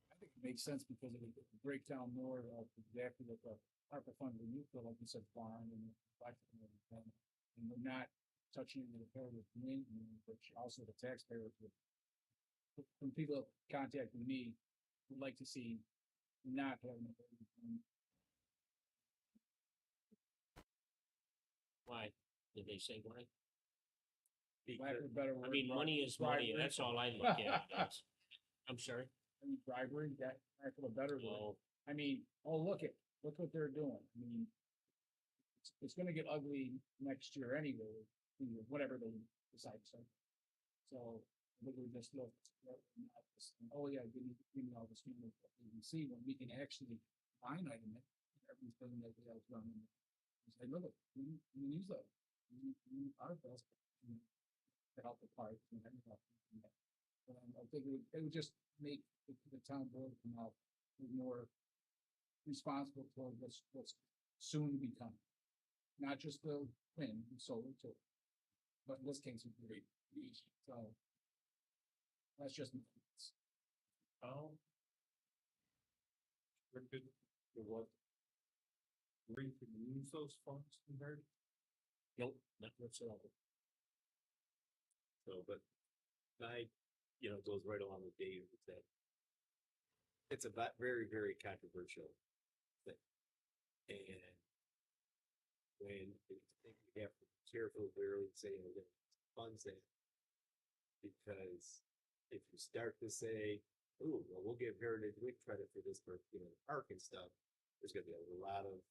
I think it makes sense because it would break down more of exactly what the ARPA fund would use, like you said, farm and and we're not touching the Heritage Wind, which also the taxpayers would. When people contacting me, would like to see not having a Heritage Wind. Why? Did they say why? Lack of a better word. I mean, money is money, that's all I look at. I'm sorry. I mean, bribery, that lack of a better word. Well, I mean, oh, look what they're doing. I mean, it's gonna get ugly next year anyway, whatever they decide to say. So, I think we just look, at this, and, oh yeah, give me all this money that we can see when we can actually line item it, everything that we have done. Say, look, we use that, we our best to help the parks and everything. I think it would just make the town board come out with more responsible toward what's soon to become. Not just the wind and solar too. But in this case, it's great. So. That's just. Oh. Restricted to what? Where you can use those funds compared? Nope, not whatsoever. So, but I, goes right along with Dave with that. It's a very, very controversial thing. And when I think we have to be careful where we say we're gonna funds that. Because if you start to say, ooh, well, we'll give Heritage Week credit for this, for, park and stuff, there's gonna be a lot of,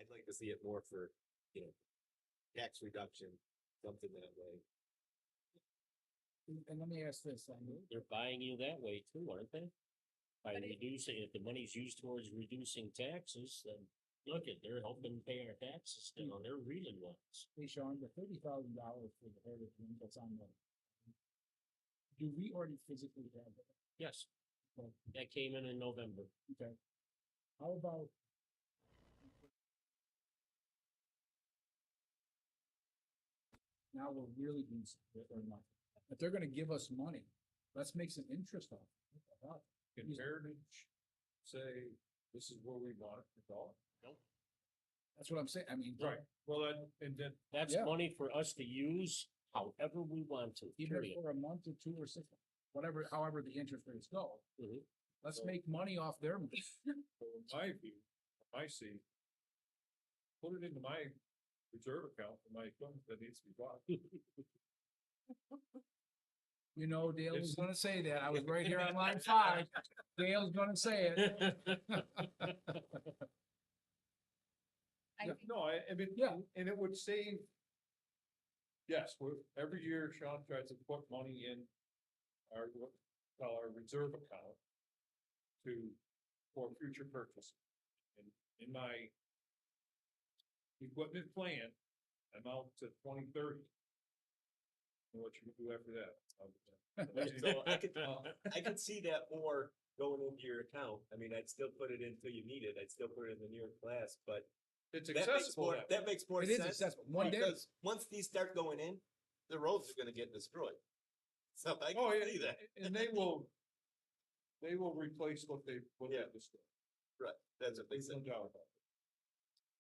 I'd like to see it more for, tax reduction, something that way. And let me ask this, They're buying you that way too, aren't they? By But it- reducing, if the money's used towards reducing taxes, then look at, they're helping pay our taxes down, they're really ones. hey Sean, the $30,000 for the heritage Wing that's on the. Do we already physically have it? Yes, Well, that came in November. okay. How about? Now we're really being split or not. If they're gonna give us money, let's make some interest on it. What the hell? Can Heritage say, this is where we want it to go? That's what I'm saying, I mean. Well, and then, That's Yeah. money for us to use however we want to, Even if period. for a month or 2 or 6, whatever, however the interest rates go, Mhm. let's So- make money off their money. in my view, I see. Put it into my reserve account for my equipment that needs to be bought. You know, Dale was It's- gonna say that, I was right here on line 5, Dale's gonna say it. I Yeah. think No, I mean, Yeah. and it would save. Yes, every year Sean tries to put money in our, what we call our reserve account for future purchase. And in my equipment plan, I'm out to 2030. And what you can do after that. So I could, Uh, I could see that more going into your account. I mean, I'd still put it in until you need it. I'd still put it in the New York class, but It's that makes accessible. more, that way. that makes more It is sense. accessible, one day, Because once these start going in, the roads are gonna get destroyed. So I Oh, can yeah, see that. and they will replace what they Yeah. destroyed. Right, that's what they There's no said. doubt about it.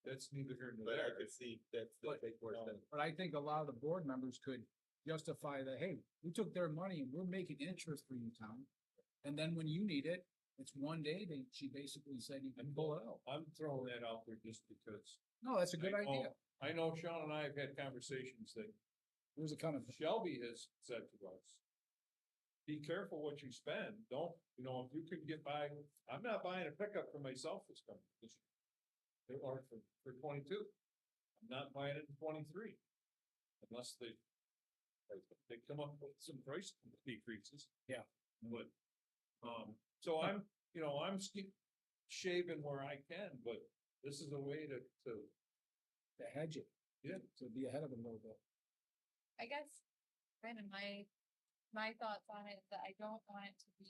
That's neither here nor But I there. could see that's the But, big more sense. but I think a lot of the board members could justify that, hey, we took their money and we're making interest for you, town. And then when you need it, it's one day, she basically said you can pull it out. I'm throwing that out there just because. No, that's a good I know- idea. I know Sean and I have had conversations that There's a kind of, Shelby has said to us. Be careful what you spend, don't, if you could get by, I'm not buying a pickup for myself this year. Or for 22. I'm not buying it in 23. Unless they come up with some price decreases. Yeah. But, so I'm shaving where I can, but this is a way to hedge it. Yeah. To be ahead of it a little bit. I guess kind of my thoughts on it, that I don't want it to be,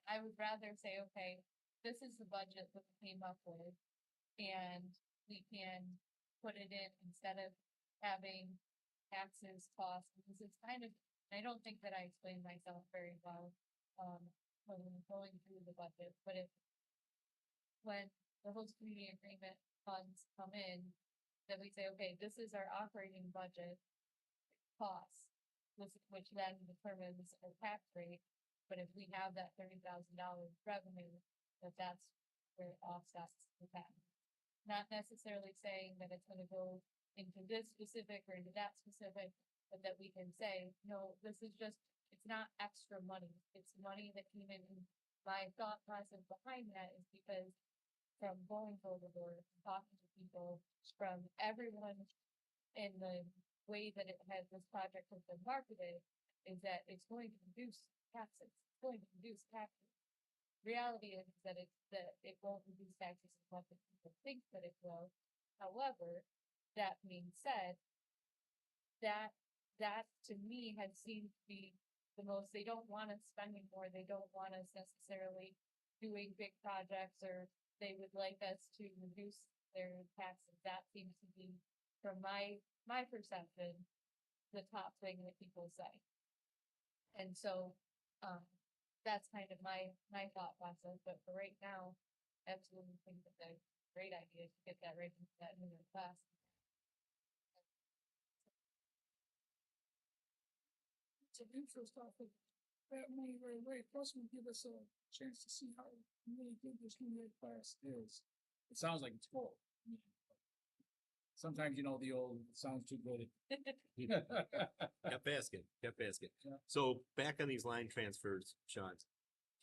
I would rather say, okay, this is the budget that we came up with. And we can put it in instead of having taxes, costs, because it's kind of, I don't think that I explained myself very well. When we were going through the budget, but when the host community agreement funds come in, then we say, okay, this is our operating budget costs, which then determines our tax rate. But if we have that $30,000 revenue, that's where it offsets the tax. Not necessarily saying that it's gonna go into this specific or into that specific, but that we can say, no, this is just, it's not extra money. It's money that came in my thought process behind that is because from going door to door, talking to people, from everyone in the way that it has, this project has been marketed, is that it's going to reduce taxes, it's going to reduce taxes. Reality is that it won't reduce taxes as much as people think that it will. However, that being said, that to me has seemed to be the most, they don't want us spending more, they don't want us necessarily doing big projects, or they would like us to reduce their taxes. That seems to be, from my perception, the top thing that people say. And so, that's kind of my thought process, but for right now, absolutely think that that's a great idea to get that right into that new class. To interest off of that money right away, plus will give us a chance to see how really good this new year class is. It sounds like it's full. Sometimes, the old, it sounds too good. Kept asking. Yeah. So back on these line transfers, Sean,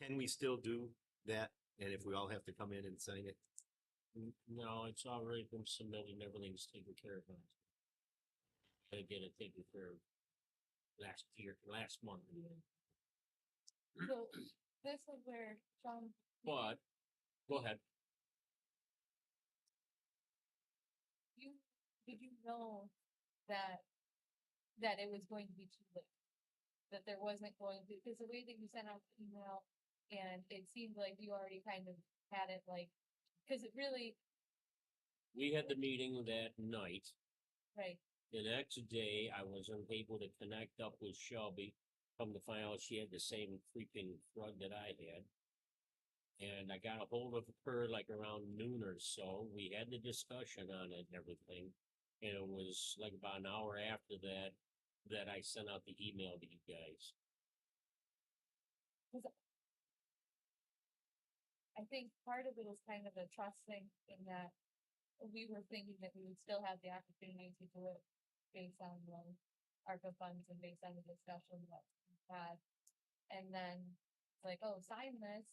can we still do that? And if we all have to come in and sign it? No, it's already been submitted, everything's taken care of. Gotta get it taken care of last month. So this is where Sean, But, go ahead. did you know that it was going to be too late? That there wasn't going to, because the way that you sent out the email, and it seemed like you already kind of had it like, because it really, We had the meeting that night. right, The next day, I wasn't able to connect up with Shelby. Come to find out she had the same freaking drug that I had. And I got a hold of her like around noon or so. We had the discussion on it and everything. And it was like about an hour after that I sent out the email to you guys. I think part of it was kind of a trust thing in that we were thinking that we would still have the opportunity to do it based on the ARPA funds and based on the discussion that we had. And then it's like, oh, sign this,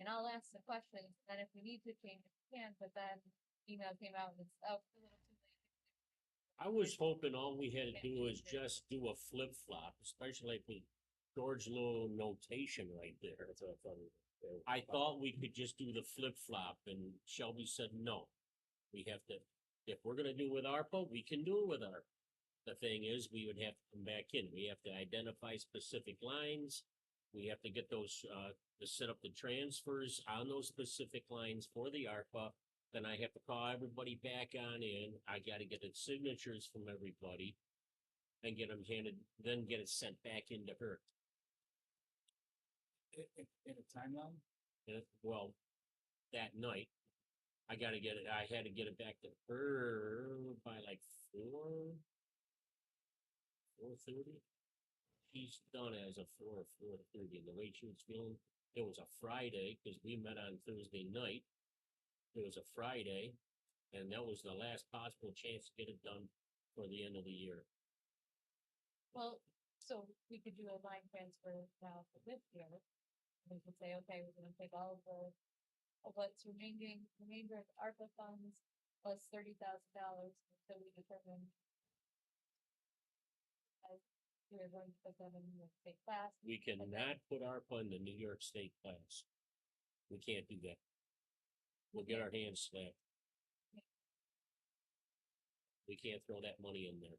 and I'll ask the questions, and if we need to change it, we can, but then email came out and it's, oh, it's a little too late. I was hoping all we had to do was just do a flip flop, especially like the George little notation right there. That's what I thought. I thought we could just do the flip flop, and Shelby said, no. We have to, if we're gonna do with ARPA, we can do it with ARPA. The thing is, we would have to come back in, we have to identify specific lines. We have to get those, to set up the transfers on those specific lines for the ARPA. Then I have to call everybody back on in, I gotta get the signatures from everybody. And get them handed, then get it sent back into her. In a timeline? And, well, that night, I had to get it back to her by like 4:30. She's done as of 4:30, and the way she was feeling, it was a Friday, because we met on Thursday night. It was a Friday, and that was the last possible chance to get it done for the end of the year. Well, so we could do a line transfer now for this year. We could say, okay, we're gonna take all of what's remainder of ARPA funds plus $30,000 until we determine. As we're going to put them in the state class. We cannot put ARPA in the New York State class. We can't do that. We'll get our hands slapped. We can't throw that money in there.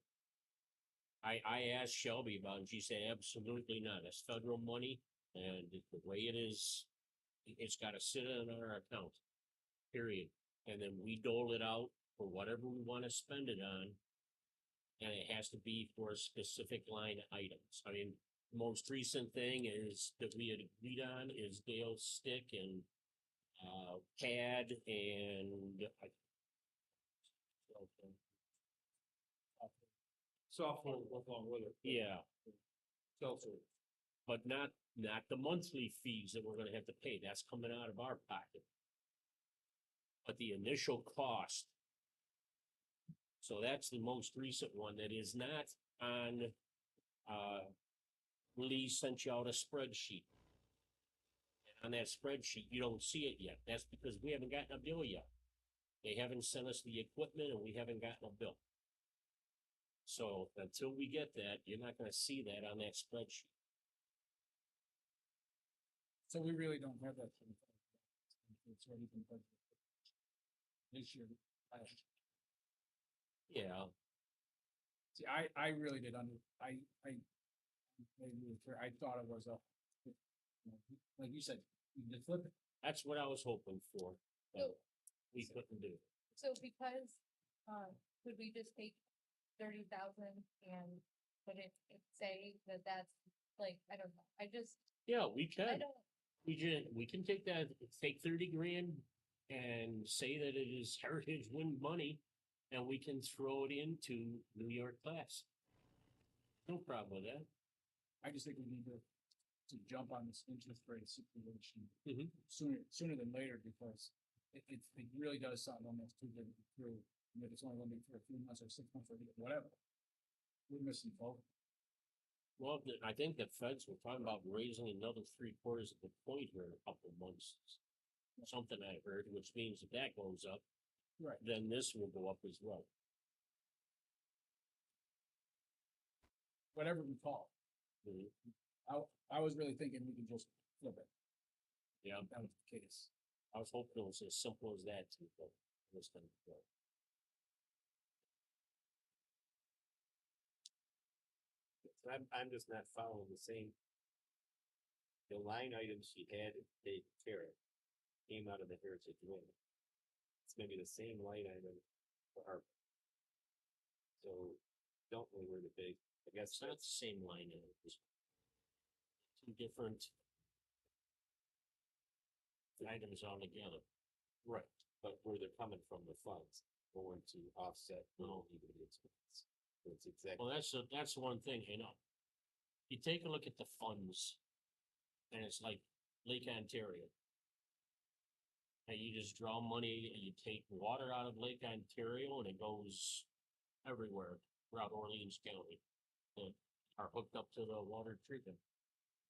I asked Shelby about it, and she said absolutely not. It's federal money, and the way it is, it's gotta sit in our account, period. And then we dole it out for whatever we wanna spend it on. And it has to be for specific line items. I mean, the most recent thing is that we had agreed on is Dale's stick and CAD and Software along with it. yeah, Self-serve. but not the monthly fees that we're gonna have to pay. That's coming out of our pocket. But the initial cost. So that's the most recent one that is not on, Lee sent you out a spreadsheet. And on that spreadsheet, you don't see it yet. That's because we haven't gotten a bill yet. They haven't sent us the equipment and we haven't gotten a bill. So until we get that, you're not gonna see that on that spreadsheet. So we really don't have that. It's already been budgeted. This year, last year. Yeah, See, I really did maybe it was fair. I thought it was a, you know, like you said, you just flip it. that's what I was hoping for, but So, we couldn't do. so because, could we just take 30,000 and put it, say that that's like, I don't know, I just, Yeah, we I can. don't, We can take that, take 30 grand and say that it is Heritage Wind money and we can throw it into New York class. No problem with that. I just think we need to jump on this interest rate situation Mhm. sooner than later, because it really does sound almost too good to be true. And if it's only gonna be for a few months or 6 months or whatever, we're missing both. Well, I think the feds were talking about raising another 3/4 of a point here in a couple of months. Something I heard, which means if that goes up, Right. then this will go up as well. Whatever we call Mhm. it. I was really thinking we could just flip it. Yeah, If that was the case. I was hoping it was as simple as that too, but this time. So I'm just not following the same. The line items she had to take care of came out of the Heritage Wind. It's gonna be the same line item for our. So don't know where the big, I guess It's not the that's, same line items. Two different items altogether. right, but where they're coming from, the funds going to offset the the expense. So it's exactly, Well, that's one thing, you know. You take a look at the funds. And it's like Lake Ontario. And you just draw money and you take water out of Lake Ontario and it goes everywhere throughout Orleans County. That are hooked up to the water treatment,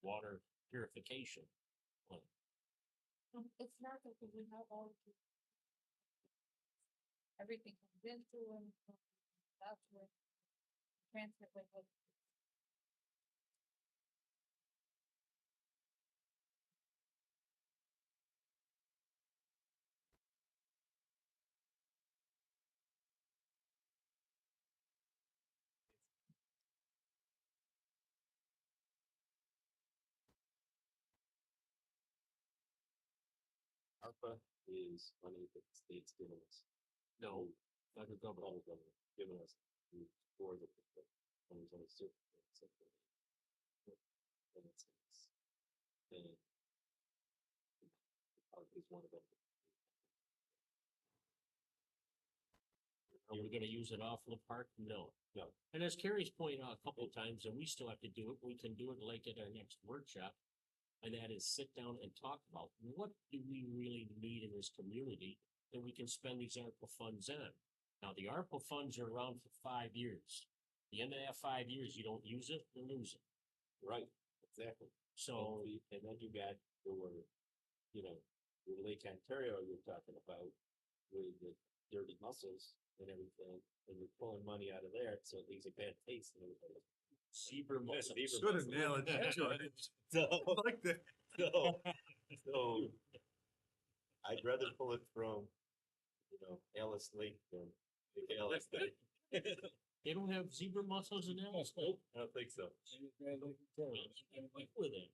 water purification. plant. it's not that we have all of the. Everything comes into and that's where transfer like what. ARPA is money that the state's giving us. No, federal government. Giving us for the 2026. And it's, and ARPA is one of them. Are we gonna use it off of the park? No. No. And as Carrie's pointed out a couple of times, and we still have to do it, we can do it like at our next workshop. And that is sit down and talk about what do we really need in this community that we can spend these ARPA funds on. Now, the ARPA funds are around for 5 years. The end of that 5 years, you don't use it, you lose it. Right, exactly. So, And then you got your, you know, your Lake Ontario you're talking about with the dirty mussels and everything, and you're pulling money out of there, so it leaves a bad taste in everybody. zebra mussels. Good analogy, So, like that. So, I'd rather pull it from, you know, Alice Lake than Alice Lake. They don't have zebra mussels in Alice Lake? I don't think so. With it.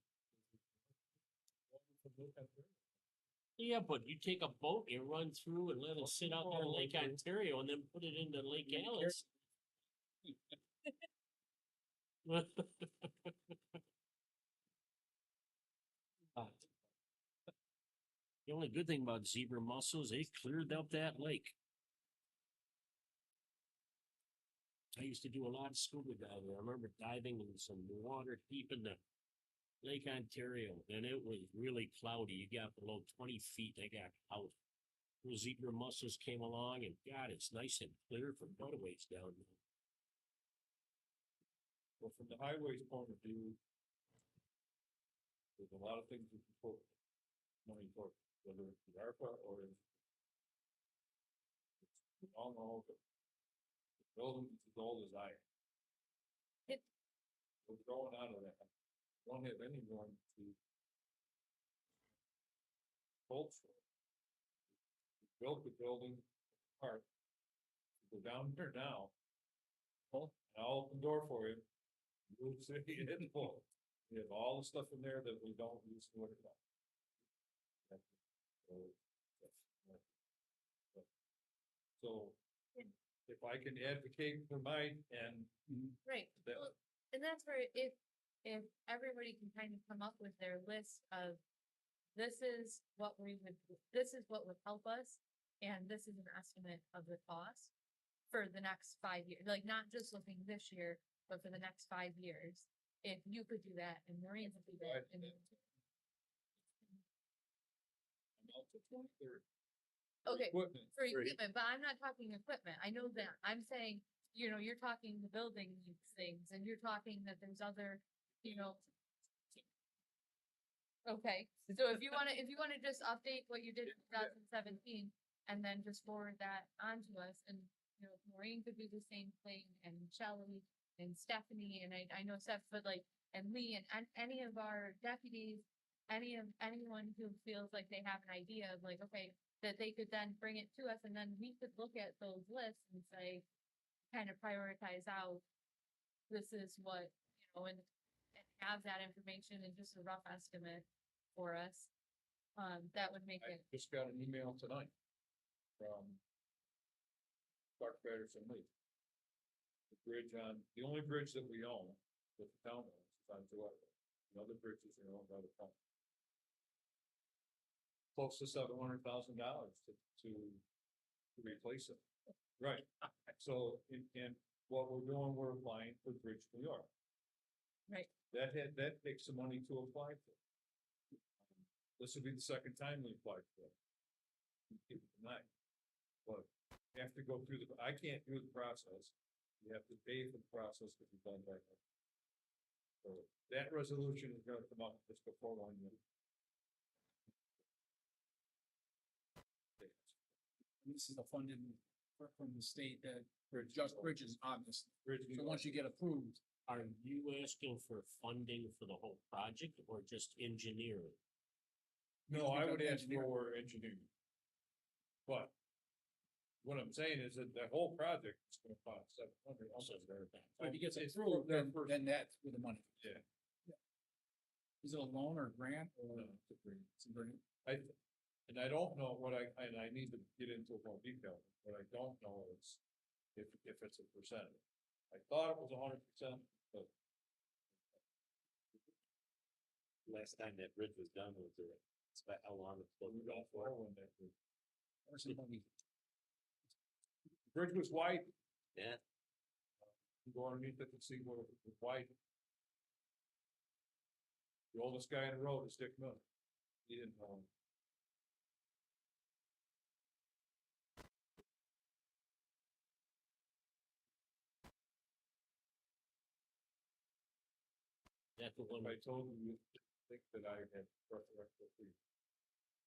Yeah, but you take a boat, you run through and let it sit out there in Lake Ontario and then put it into Lake Alice. The only good thing about zebra mussels, they cleared up that lake. I used to do a lot of scuba diving. I remember diving in some water deep in the Lake Ontario, and it was really cloudy. You got below 20 feet, they got out. Those zebra mussels came along, and God, it's nice and clear for waterways down there. Well, from the highway's point of view, there's a lot of things we can put money for, whether it's the ARPA or we all know that the building is as old as I am. It- We're growing out of that. Don't have anyone to hold for. We built the building part. Go down there now. Oh. And I'll open the door for you. You'll see it full. We have all the stuff in there that we don't use to work on. So, if I can advocate for mine and Right, that, well, and that's where if everybody can kind of come up with their list of. This is what this is what would help us, and this is an estimate of the cost. For the next 5 years, like not just looking this year, but for the next 5 years. If you could do that and Maureen could do that and. I'm out to 2030. Okay, Equipment, for equipment, but I'm not talking equipment. I know that. I'm saying, you're talking the building needs things and you're talking that there's other, Okay, so if you wanna just update what you did in 2017 and then just forward that on to us and, Maureen could do the same thing and Shelley and Stephanie and I know Steph, but like, and Lee and any of our deputies, anyone who feels like they have an idea of like, okay, that they could then bring it to us and then we could look at those lists and say, kind of prioritize out, this is what, and have that information and just a rough estimate for us. That would make I it, just got an email tonight from Clark Patterson Lee. The only bridge that we own, that the town owns, is on Joetta. The other bridges are owned by the town. Close to $700,000 to replace it. Right, so, and what we're doing, we're applying for Bridge New York. right, That takes some money to apply for. This will be the second time we applied for it. Keep it in mind. But you have to go through I can't do the process. You have to pay for the process to be done by now. So that resolution is gonna come up just before 1 year. This is a funding from the state that for just bridges, obviously. Bridge New So York. once you get approved, Are you asking for funding for the whole project or just engineering? No, I would ask Engineering. for engineering. But what I'm saying is that the whole project is gonna cost 700. if he gets It's approved, their then, first- then that's where the money. Yeah. Is it a loan or a grant or? No, it's a grant. It's a grant. And I don't know and I need to get into more detail, what I don't know is if it's a percentage. I thought it was 100%, but Last time that bridge was done, was there, it's about how long it's supposed we to go don't for? know when that bridge. Or some money. The bridge was wide, Yeah, you go underneath it and see where it was wide. The oldest guy in the road is Dick Miller. He didn't know. That's the If one, I told you, you'd think that I had retroactive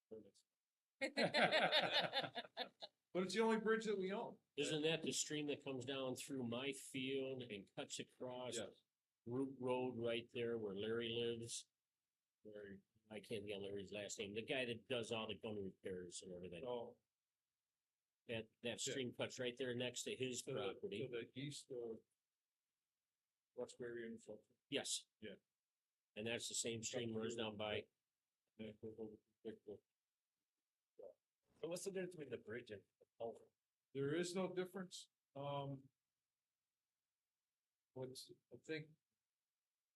permits. But it's the only bridge that we own. isn't that the stream that comes down through my field and cuts across Yes. Root Road right there where Larry lives? Where, I can't get Larry's last name, the guy that does all the gun repairs and everything. So That stream cuts right there next to his to property. the east of Westbury and so. Yes. Yeah. And that's the same stream runs down by, so what's the difference between the bridge and the culvert? There is no difference, I think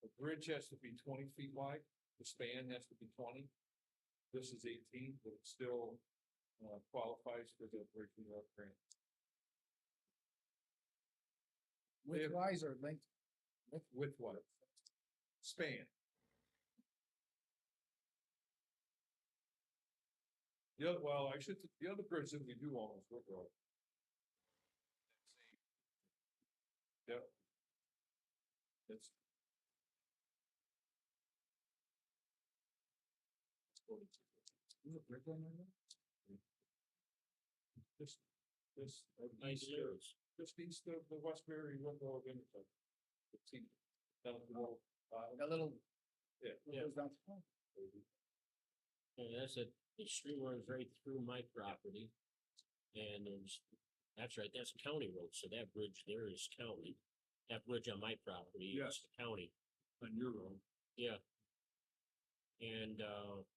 the bridge has to be 20 feet wide, the span has to be 20. This is 18, but it still qualifies for the Bridge New York grant. Width-wise or length? With what? Span. The other bridge that we do own is Brook Road. Yep. It's. Is it brick on there? This, Nice east, lyrics. just east of the Westbury window of Internet. It's down the road. A little. Yeah. Yeah. Goes down to- And that's it, the street runs right through my property. And that's right, that's a county road, so that bridge there is county. That bridge on my property is Yes. the county, On your road. yeah. And,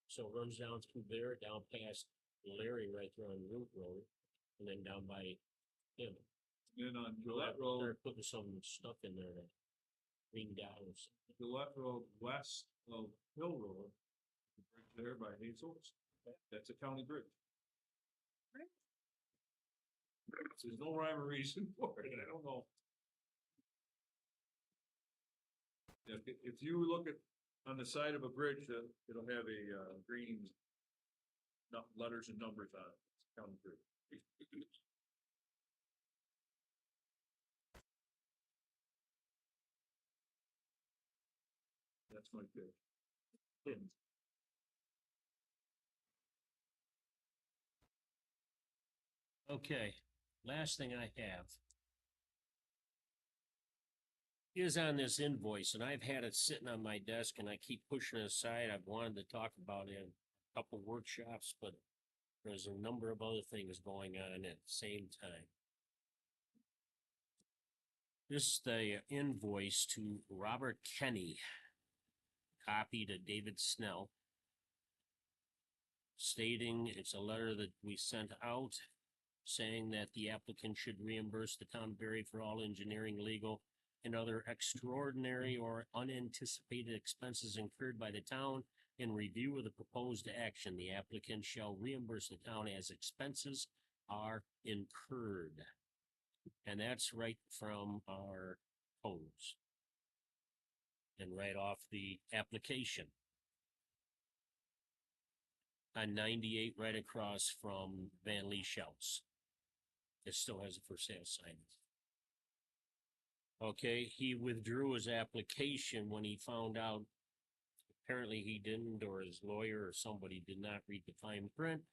so it runs down through there, down past Larry right there on Root Road, and then down by him. Then on Gillette Road, They're putting some stuff in there, that green dollars. Gillette Road west of Hill Road, the bridge there by Hazel's, that's a county bridge. There's no rhyme or reason for it, I don't know. If you look at, on the side of a bridge, it'll have a, green letters and numbers on it, it's a county bridge. That's my pitch. Okay, last thing I have is on this invoice, and I've had it sitting on my desk and I keep pushing it aside. I've wanted to talk about it in a couple workshops, but there's a number of other things going on at the same time. This is the invoice to Robert Kenny, copy to David Snell, stating it's a letter that we sent out saying that the applicant should reimburse the town of Berry for all engineering, legal, and other extraordinary or unanticipated expenses incurred by the town in review of the proposed action. The applicant shall reimburse the town as expenses are incurred. And that's right from our codes. And right off the application. On 98, right across from Van Lee Schultz. It still has a for sale sign. Okay, he withdrew his application when he found out, apparently he didn't, or his lawyer or somebody did not read the fine print,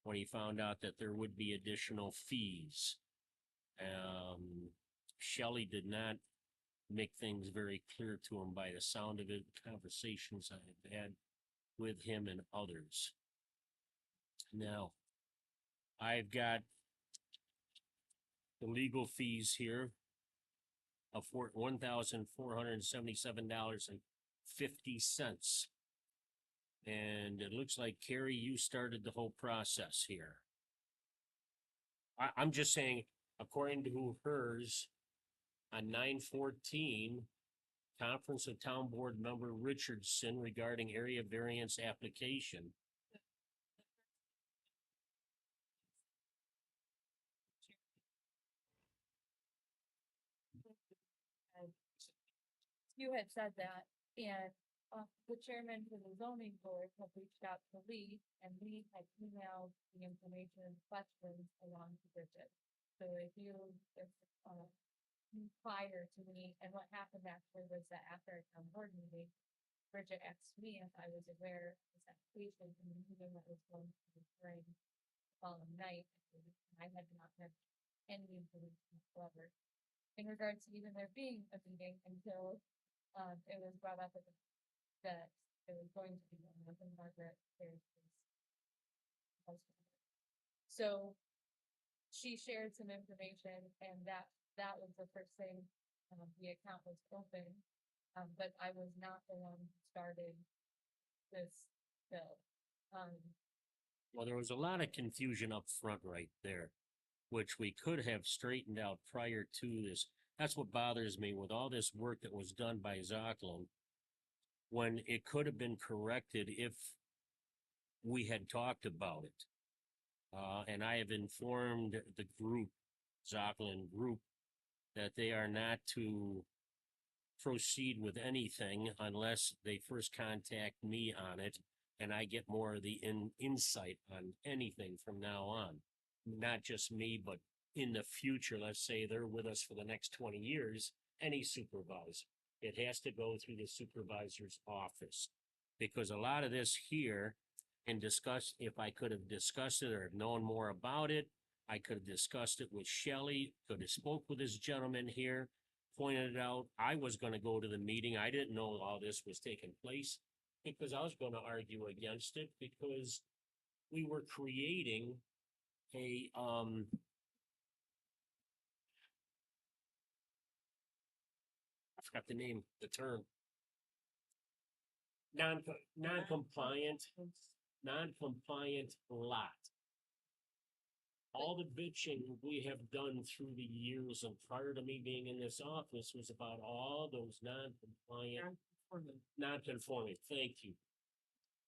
when he found out that there would be additional fees. Shelley did not make things very clear to him by the sound of it, conversations I have had with him and others. Now, I've got the legal fees here of $1,477.50. And it looks like, Carrie, you started the whole process here. I'm just saying, according to hers, on 9/14, conference of town board member Richardson regarding area variance application. You had said that, and the chairman for the zoning board had reached out to Lee, and Lee had emailed the information and questions along to Bridget. So if prior to me, and what happened actually was that after a town board meeting, Bridget asked me if I was aware of this application and the meeting that was going to be during the following night. I had not had any information whatsoever in regards to even there being a meeting until it was brought up that it was going to be one with Margaret. So she shared some information, and that was the first thing. The account was open, but I was not the one who started this bill. Well, there was a lot of confusion up front right there, which we could have straightened out prior to this. That's what bothers me with all this work that was done by Zoklin, when it could have been corrected if we had talked about it. And I have informed the group, Zoklin group, that they are not to proceed with anything unless they first contact me on it and I get more of the insight on anything from now on. Not just me, but in the future, let's say they're with us for the next 20 years, any supervisor. It has to go through the supervisor's office. Because a lot of this here, and discuss, if I could have discussed it or have known more about it, I could have discussed it with Shelley, could have spoke with this gentleman here, pointed it out. I was gonna go to the meeting. I didn't know all this was taking place because I was gonna argue against it because we were creating a, I forgot the name, the term. Non-compliant lot. All the bitching we have done through the years and prior to me being in this office was about all those non-conforming, thank you.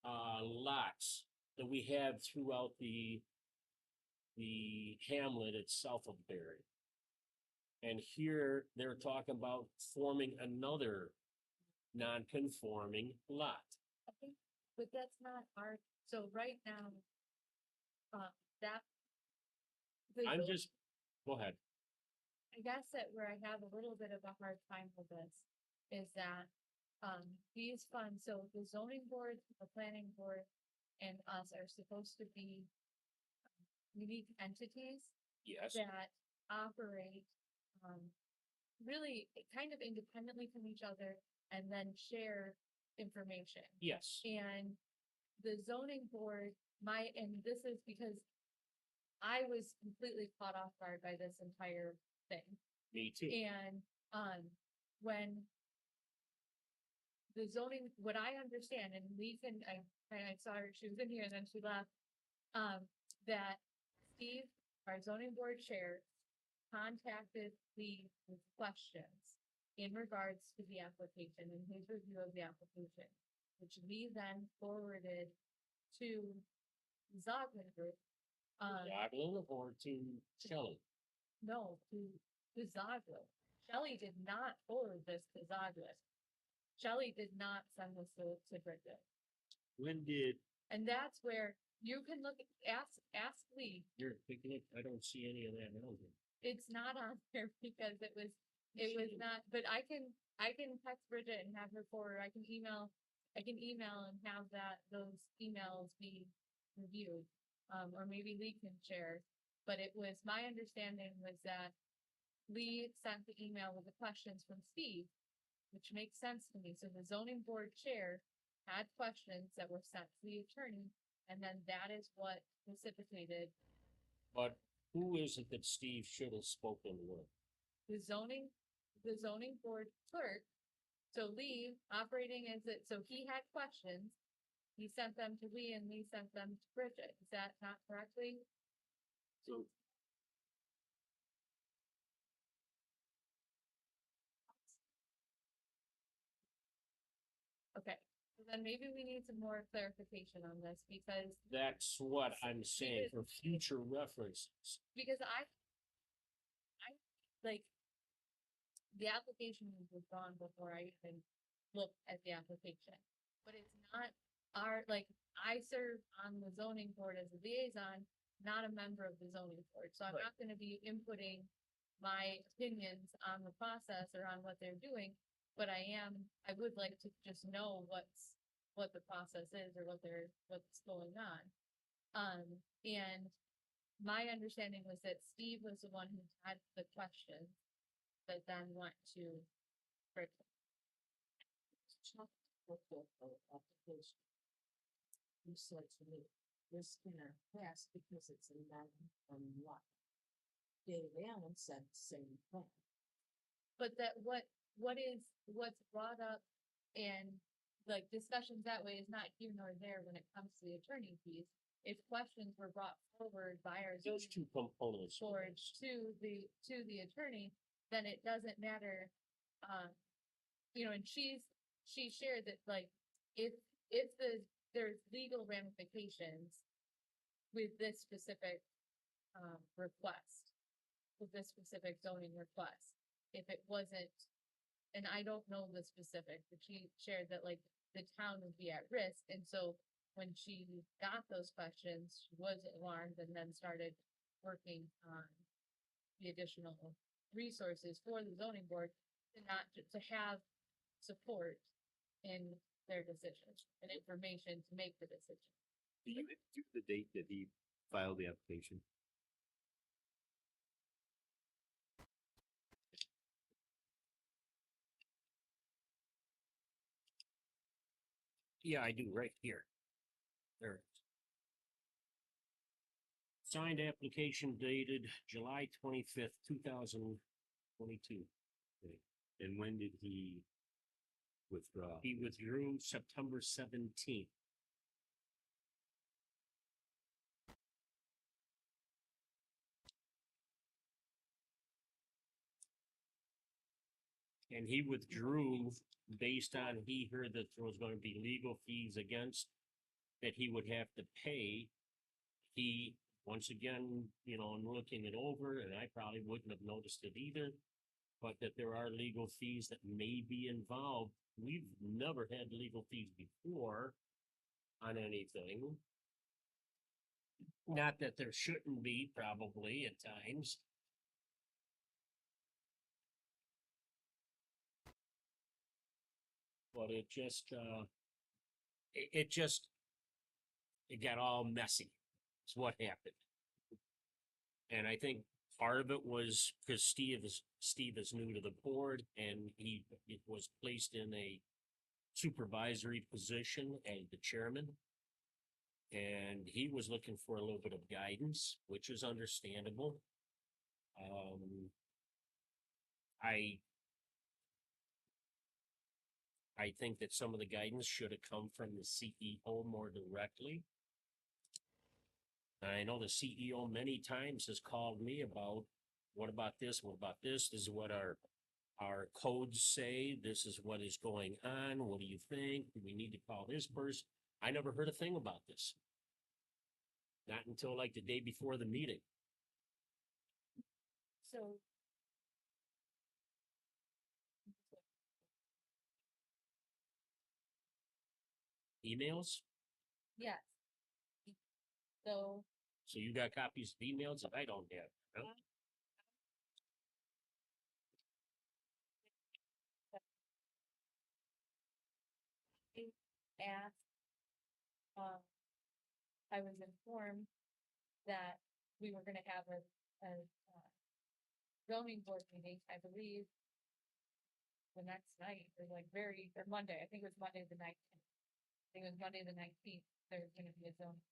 Lots that we have throughout the hamlet itself of Berry. And here they're talking about forming another non-conforming lot. Okay, but that's not our, so right now, that. the I'm zone- just, go ahead. I guess that where I have a little bit of a hard time with this is that, these funds, so the zoning board, the planning board, and us are supposed to be unique entities Yes, that operate, really kind of independently from each other and then share information. yes, And the zoning board, and this is because I was completely caught off guard by this entire thing. me too. And, when the zoning, what I understand, and Lee can, I saw her, she was in here and then she left, that Steve, our zoning board chair, contacted Lee with questions in regards to the application and his review of the application, which Lee then forwarded to Zogler Group. Jocelyn or to Shelley? No, to Zogler. Shelley did not forward this to Zogler. Shelley did not send this to Bridget. When did, And that's where you can look, ask Lee. you're picking it, I don't see any of that now. It's not on there because it was not, but I can text Bridget and have her forward. I can email and have those emails be reviewed. Or maybe Lee can share, but it was, my understanding was that Lee sent the email with the questions from Steve, which makes sense to me. So the zoning board chair had questions that were sent to the attorney, and then that is what precipitated But who is it that Steve should have spoken with? the zoning board clerk. So Lee, operating as it, so he had questions. He sent them to Lee and Lee sent them to Bridget. Is that not correctly? So. Okay, so then maybe we need some more clarification on this because That's what I'm saying for future references. I like the application was withdrawn before I even looked at the application. But it's not I serve on the zoning board as a liaison, not a member of the zoning board, so I'm Right. not gonna be inputting my opinions on the process or on what they're doing. But I would like to just know what the process is or what's going on. And my understanding was that Steve was the one who had the questions that then went to Bridget. Application. You said to me, this cannot pass because it's a non-lot. Dave Allen said the same thing. But that what's brought up and like discussions that way is not here nor there when it comes to the attorney fees. If questions were brought forward by our Those zoning two components. board to the attorney, then it doesn't matter. And she shared that like if there's legal ramifications with this specific request, with this specific zoning request, if it wasn't, and I don't know the specific, but she shared that like the town would be at risk, and so when she got those questions, she was alarmed and then started working on the additional resources for the zoning board to have support in their decisions and information to make the decision. The date that he filed the application. Yeah, I do, right here. There. it is. Signed application dated July 25th, 2022. And when did he withdraw? He withdrew September 17th. And he withdrew based on, he heard that there was gonna be legal fees against, that he would have to pay. He, once again, you know, I'm looking it over, and I probably wouldn't have noticed it either, but that there are legal fees that may be involved. We've never had legal fees before on anything. Not that there shouldn't be, probably at times. But it just, it got all messy. It's what happened. And I think part of it was because Steve is new to the board, and he was placed in a supervisory position as the chairman. And he was looking for a little bit of guidance, which is understandable. I think that some of the guidance should have come from the CEO more directly. I know the CEO many times has called me about, what about this? What about this? This is what our codes say. This is what is going on. What do you think? Do we need to call this person? I never heard a thing about this. Not until like the day before the meeting. So. Emails? Yes. So, So you got copies of emails that I don't have. No? asked, I was informed that we were gonna have a zoning board meeting, I believe, the next night, or like or Monday, I think it was Monday the 19th. I think it was Monday the 19th, there's gonna be a zoning.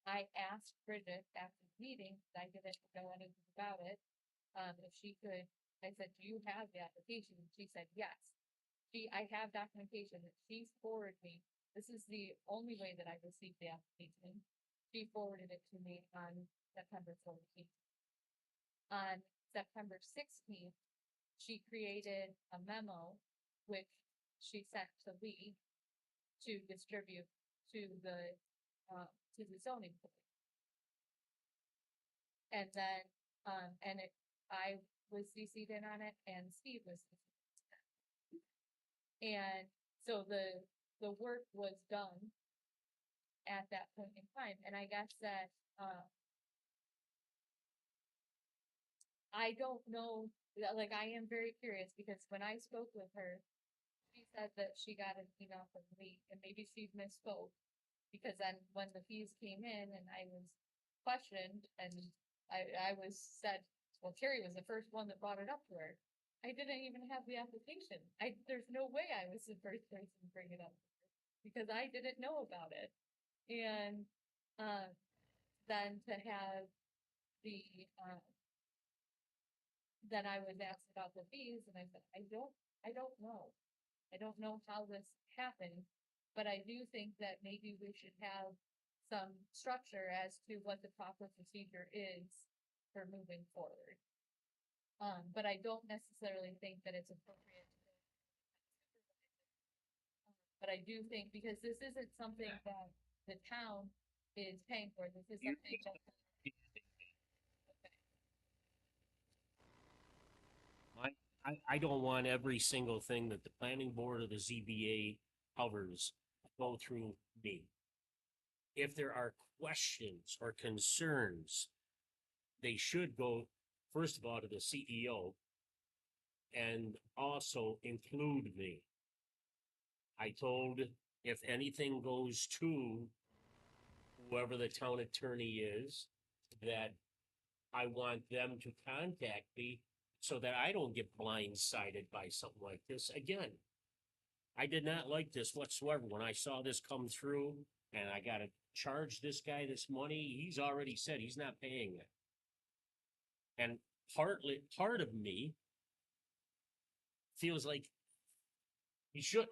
I asked Bridget after the meeting, 'cause I didn't know anything about it, if she could, I said, do you have the application? And she said, yes. I have documentation that she's forwarded me. This is the only way that I received the application. She forwarded it to me on September 14th. On September 16th, she created a memo, which she sent to Lee to distribute to the zoning board. And then, I was CC'd in on it, and Steve was CC'd in. And so the work was done at that point in time, and I guess that, I don't know, like, I am very curious, because when I spoke with her, she said that she got an email from Lee, and maybe she misspoke, because then when the fees came in and I was questioned, and I was said, well, Terry was the first one that brought it up to her. I didn't even have the application. There's no way I was the first person to bring it up to her, because I didn't know about it. And, then to have the, then I was asked about the fees, and I said, I don't know. I don't know how this happened, but I do think that maybe we should have some structure as to what the proper procedure is for moving forward. But I don't necessarily think that it's appropriate to go. But I do think, because this isn't something that the town is paying for, this is something that. I don't want every single thing that the planning board or the ZBA covers go through me. If there are questions or concerns, they should go, first of all, to the CEO and also include me. I told, if anything goes to whoever the town attorney is, that I want them to contact me so that I don't get blindsided by something like this again. I did not like this whatsoever. When I saw this come through and I gotta charge this guy this money, he's already said he's not paying it. And part of me feels like he shouldn't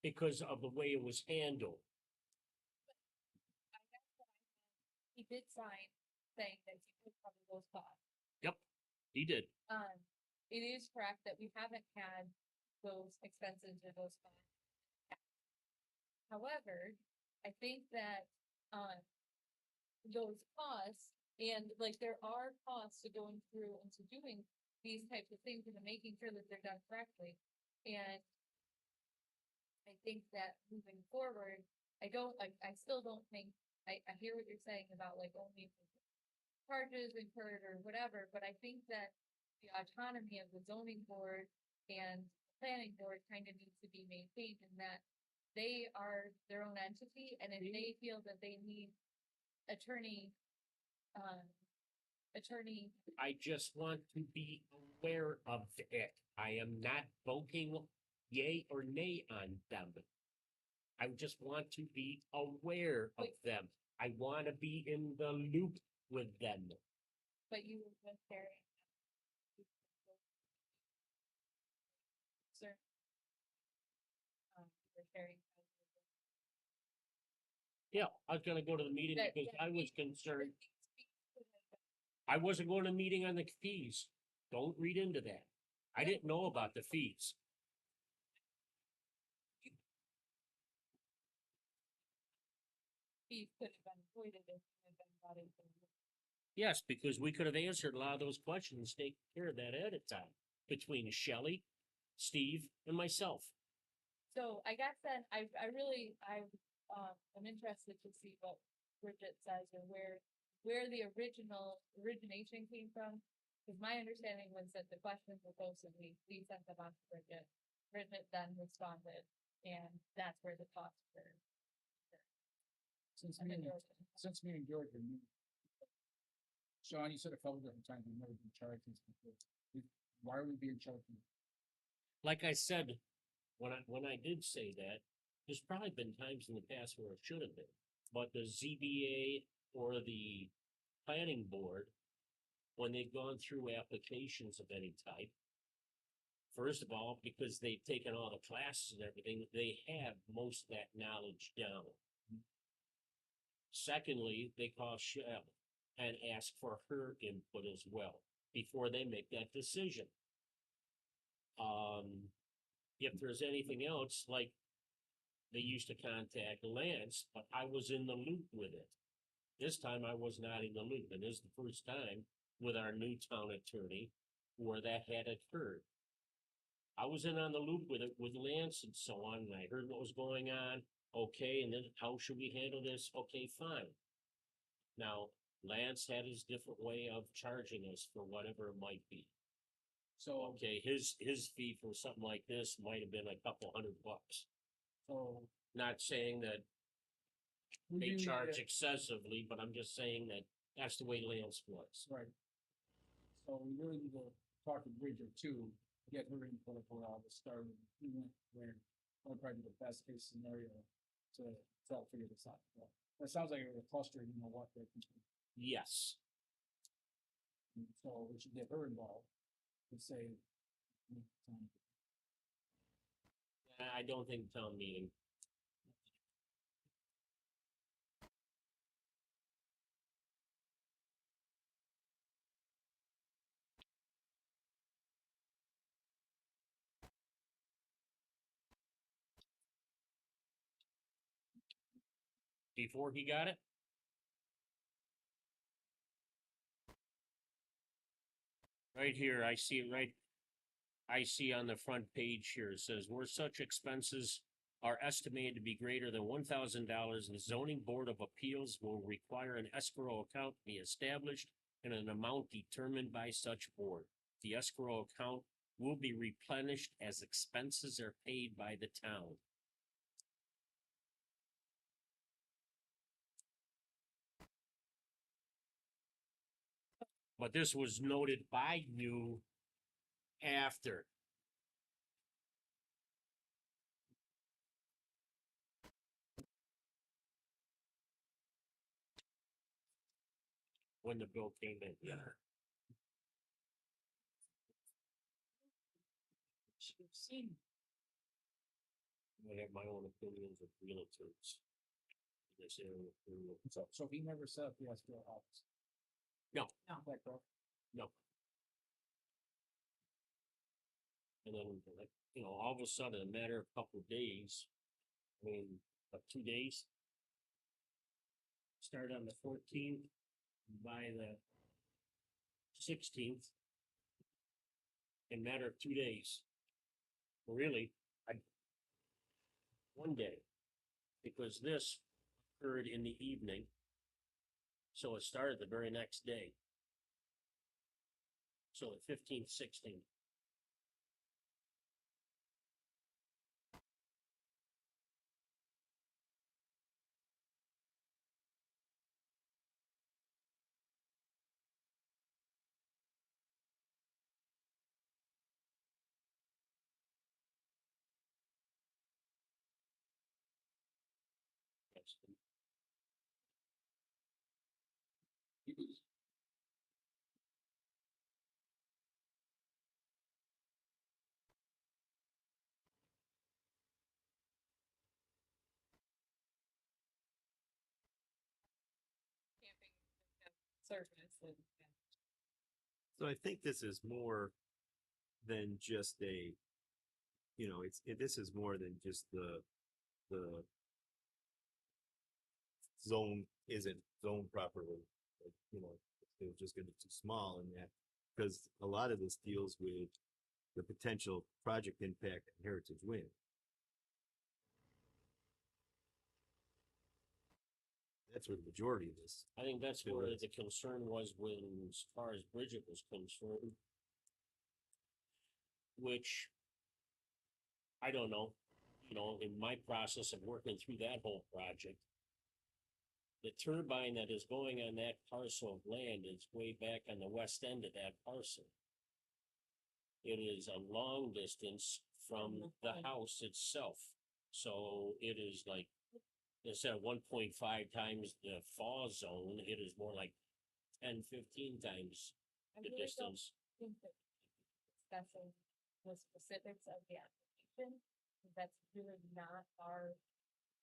because of the way it was handled. He did sign saying that he would cover those costs. Yep, he did. It is correct that we haven't had those expenses or those costs. However, I think that, those costs and like there are costs to going through and to doing these types of things and to making sure that they're done correctly. And I think that moving forward, I still don't think, I hear what you're saying about like only charges incurred or whatever, but I think that the autonomy of the zoning board and planning board kind of needs to be maintained in that they are their own entity, and if they feel that they need attorney. I just want to be aware of it. I am not voting yay or nay on them. I just want to be aware of them. I want to be in the loop with them. But you were sharing. Sir. You're sharing. Yeah, I was gonna go to the meeting That- because that I was we- concerned. that these fees could have been- I wasn't going to meeting on the fees. Don't read into that. I didn't know about the fees. Fees could have been avoided if you had been brought into. Yes, because we could have answered a lot of those questions, taken care of that ahead of time between Shelley, Steve, and myself. So I guess then I'm interested to see what Bridget says or where the origination came from. Because my understanding was that the questions were posted, we sent them on to Bridget. Bridget then responded, and that's where the costs were. Since And me then and, yours. since me and George are new. Sean, you said a couple different times we've never been charged this before. Why are we being charged? Like I said, when I did say that, there's probably been times in the past where it should have been. But the ZBA or the planning board, when they've gone through applications of any type, first of all, because they've taken all the classes and everything, they have most of that knowledge down. Secondly, they call Shell and ask for her input as well before they make that decision. If there's anything else, like they used to contact Lance, but I was in the loop with it. This time I was not in the loop, and this is the first time with our new town attorney where that had occurred. I was in on the loop with it with Lance and so on, and I heard what was going on. Okay, and then how should we handle this? Okay, fine. Now, Lance had his different way of charging us for whatever it might be. So, Okay, his fee for something like this might have been a couple $100. so. Not saying that we they do need charge to- excessively, but I'm just saying that that's the way Lance was. Right. So we really need to talk to Bridget too, get her input of where all this started, where, what probably the best case scenario to try to figure this out. But that sounds like a cluster, you know what, they're thinking. Yes, So we should get her involved and say. I don't think town meeting. Before he got it? Right here, I see it right. I see on the front page here, it says, where such expenses are estimated to be greater than $1,000, the zoning board of appeals will require an escrow account be established in an amount determined by such board. The escrow account will be replenished as expenses are paid by the town. But this was noted by you after. When the bill came in. Yeah. You've seen, I have my own opinions of realtors. This area, So he never set up the SBL office. No. No. Is that correct? no. And then, like, you know, all of a sudden, a matter of a couple of days, I mean, 2 days. Start on the 14th, by the 16th. In matter of 2 days. Really, one day, because this occurred in the evening. So it started the very next day. So the 15th, 16th. Yes. camping service and. So I think this is more than just a, you know, this is more than just the zone isn't zoned properly. Like, you know, it was just gonna be too small in that, because a lot of this deals with the potential project impact on Heritage Wind. That's where the majority of this. I think that's It where was. the concern was when, as far as Bridget was concerned. Which, I don't know, you know, in my process of working through that whole project. The turbine that is going on that parcel of land is way back on the west end of that parcel. It is a long distance from the house itself. So it is like, instead of 1.5 times the fall zone, it is more like 10, 15 times I the really don't distance. think that discussing the specifics of the application, that's really not our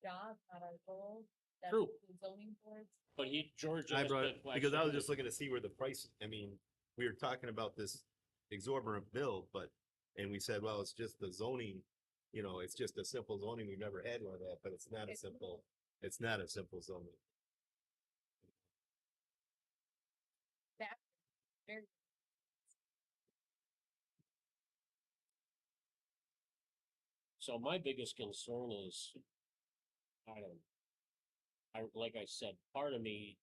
job, not our goal. That's True. the zoning boards. But George I asked brought, the because I was question. just looking to see where the price, I mean, we were talking about this exorbitant bill, but, and we said, well, it's just the zoning, you know, it's just a simple zoning, we've never had one of that, but it's not a simple zoning. Very. So my biggest concern is, like I said, part of me,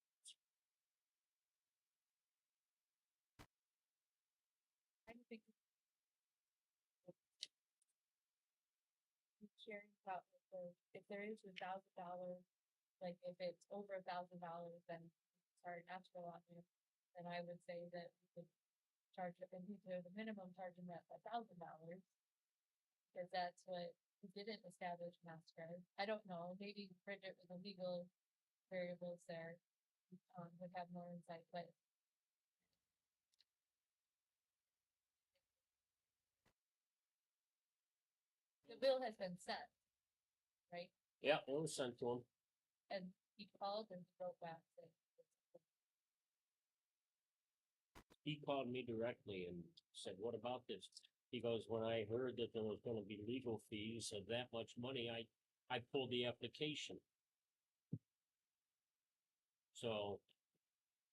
I don't think. Sharing about if there is $1,000, like if it's over $1,000, then sorry, not to go on here. Then I would say that we could charge it, and the minimum charging that $1,000. Because that's what we didn't establish master. I don't know, maybe Bridget with the legal variables there, would have more insight, but. The bill has been set, right? yeah, it was sent to him. And he called and wrote back saying. He called me directly and said, what about this? He goes, when I heard that there was gonna be legal fees of that much money, I pulled the application. So,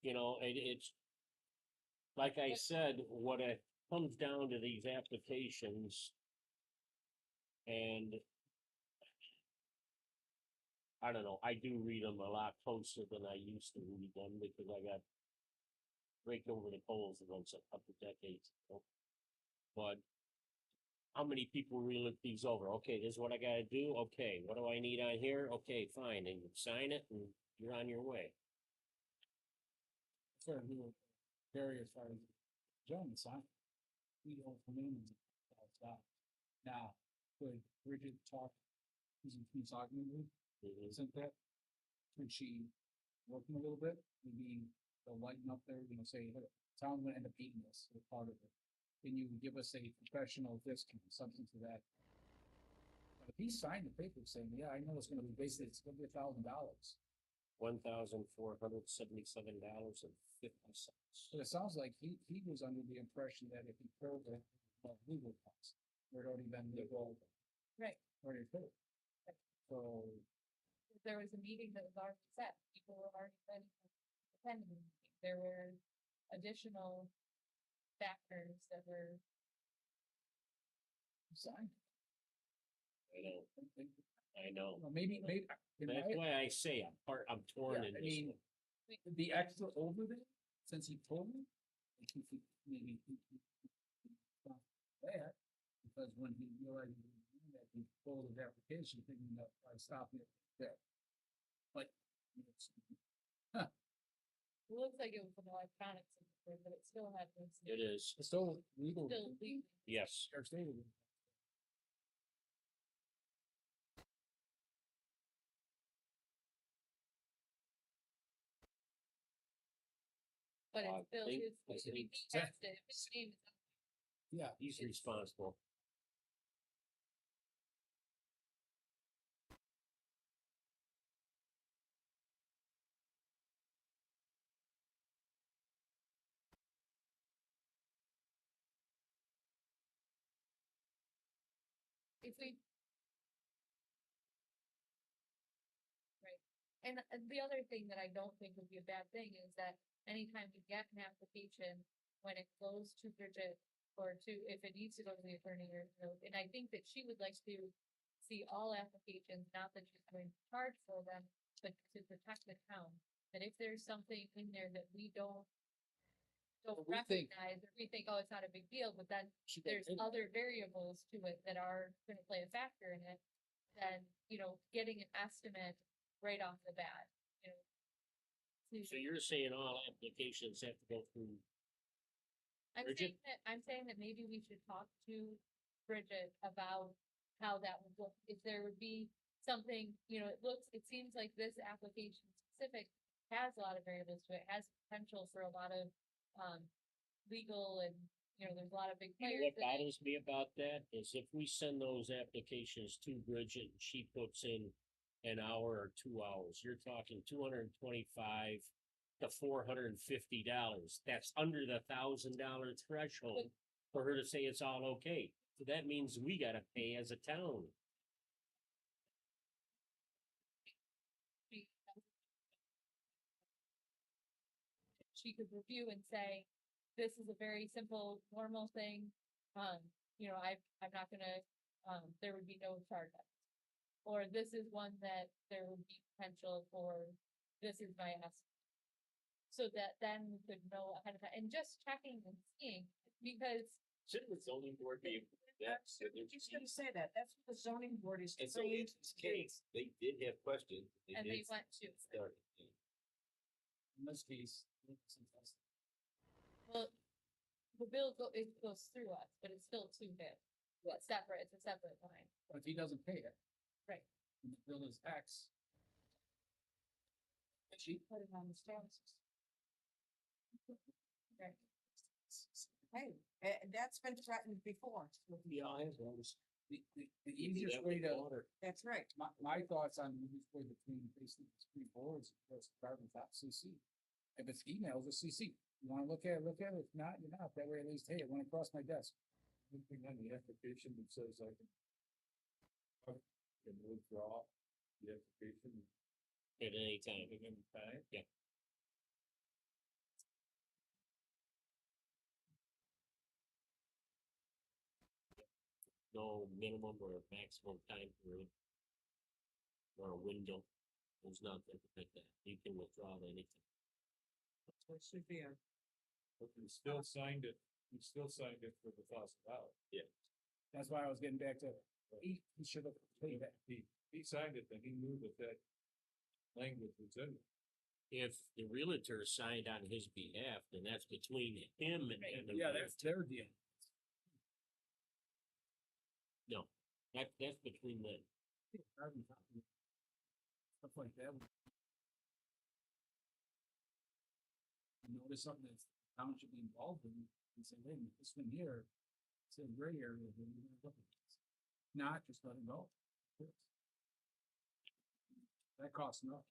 you know, it's, like I said, what it comes down to these applications. And I don't know, I do read them a lot closer than I used to read them because I got raked over the coals once a couple decades ago. But how many people really look these over? Okay, this is what I gotta do. Okay, what do I need on here? Okay, fine, and you sign it and you're on your way. Sorry, we were Barry, as far as gentleman sign, we don't come in and stop. Now, could Bridget talk, using Keith's talking with, isn't that? Could she working a little bit, maybe the lighten up there, you know, say, hey, town gonna end up eating this, as part of it. Can you give us a professional discount, something to that? But if he signed the paper saying, yeah, I know it's gonna be basically, it's gonna be $1,000. $1,477.50. So it sounds like he was under the impression that if he proved it, legal costs, there'd already been legal. Right. Already paid. So, There was a meeting that was already set, people were already planning to attend the meeting, there were additional factors that were. signed. I know. Well, maybe, in That's my- why I say I'm torn Yeah, in I this mean, one. the extra over there, since he told me, I think maybe that, because when he realized he was doing that, he pulled his application thinking that I stopped it there. But it's, It looks like it was an electronic signature, but it still had this. It is, it's still legal. Still legal. yes. Sheriff stated it. But I it's still think- his, I I mean, think- he has to, if his name is. Yeah, He's responsible. If we. Right, and the other thing that I don't think would be a bad thing is that anytime we get an application, when it goes to Bridget. Or to, if it needs to go to the attorney or, you know, and I think that she would like to see all applications, not that she's going to charge for them, but to protect the town. That if there's something in there that we don't. Don't But we think- recognize, or we think, oh, it's not a big deal, but then she there's did. other variables to it that are gonna play a factor in it, then, you know, getting an estimate right off the bat, you know. So you're saying all applications have to go through, Bridget? I'm saying that maybe we should talk to Bridget about how that would look, if there would be something, you know, it seems like this application specific has a lot of variables to it, has potential for a lot of, legal and, you know, there's a lot of big You know players what in it. bothers me about that is if we send those applications to Bridget and she puts in an hour or 2 hours, you're talking $225 to $450. That's under the $1,000 threshold for her to say it's all okay. So that means we gotta pay as a town. She could review and say, this is a very simple, normal thing. You know, I'm not gonna, there would be no charge. Or this is one that there would be potential for, this is my estimate. So that then we could know ahead of time, and just checking and seeing, because Shouldn't the zoning board be? That's, just gonna say that, that's what the zoning board is. And so in trained this to do. case, they did have questions. and they did went to, start, yeah. In this case. well, the it goes through us, but it's still to him. It's separate, it's a separate line. But if he doesn't pay it. Right. And the bill is X. She put it on the stances. Right. Hey, that's been threatened before. Yeah, I have those. The easiest way to, That's right. my thoughts on the easiest way between basically the three boards, was carbon top CC. If it's emails, it's CC. You wanna look at it, if not, you're not, that way at least, hey, it went across my desk. Anything on the application that says I can withdraw the application At any time. at any time? Yeah. No minimum or maximum time period. Or a window. There's nothing like that. You can withdraw at any time. That's what should be a. But we still signed it for the $1,000. That's why I was getting back to, he should have paid that. He signed it, and he knew that language was in it. if the realtor signed on his behalf, then that's between him and the. Yeah, realtor. that's their deal. No, that's between them. Stuff like that. You notice something that's town should be involved in, and say, hey, this one here, it's in gray area, then you're gonna look at this. Not, just let it go. That costs nothing.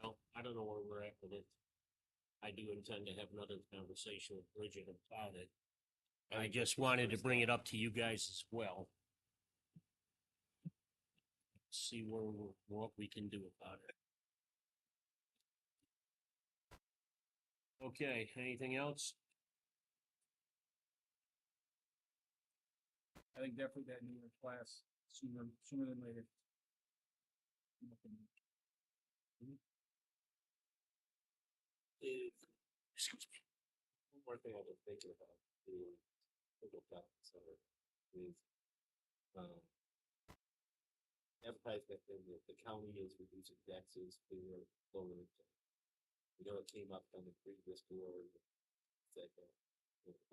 Well, I don't know where we're at with it. I do intend to have another conversation with Bridget about it. I just wanted to bring it up to you guys as well. See what we can do about it. Okay, anything else? I think definitely that New York class sooner than later. Excuse me. One more thing I've been thinking about the single family center is, um, advertisement in the county is reducing taxes for lower income. You know, it came up on the previous board, it's like,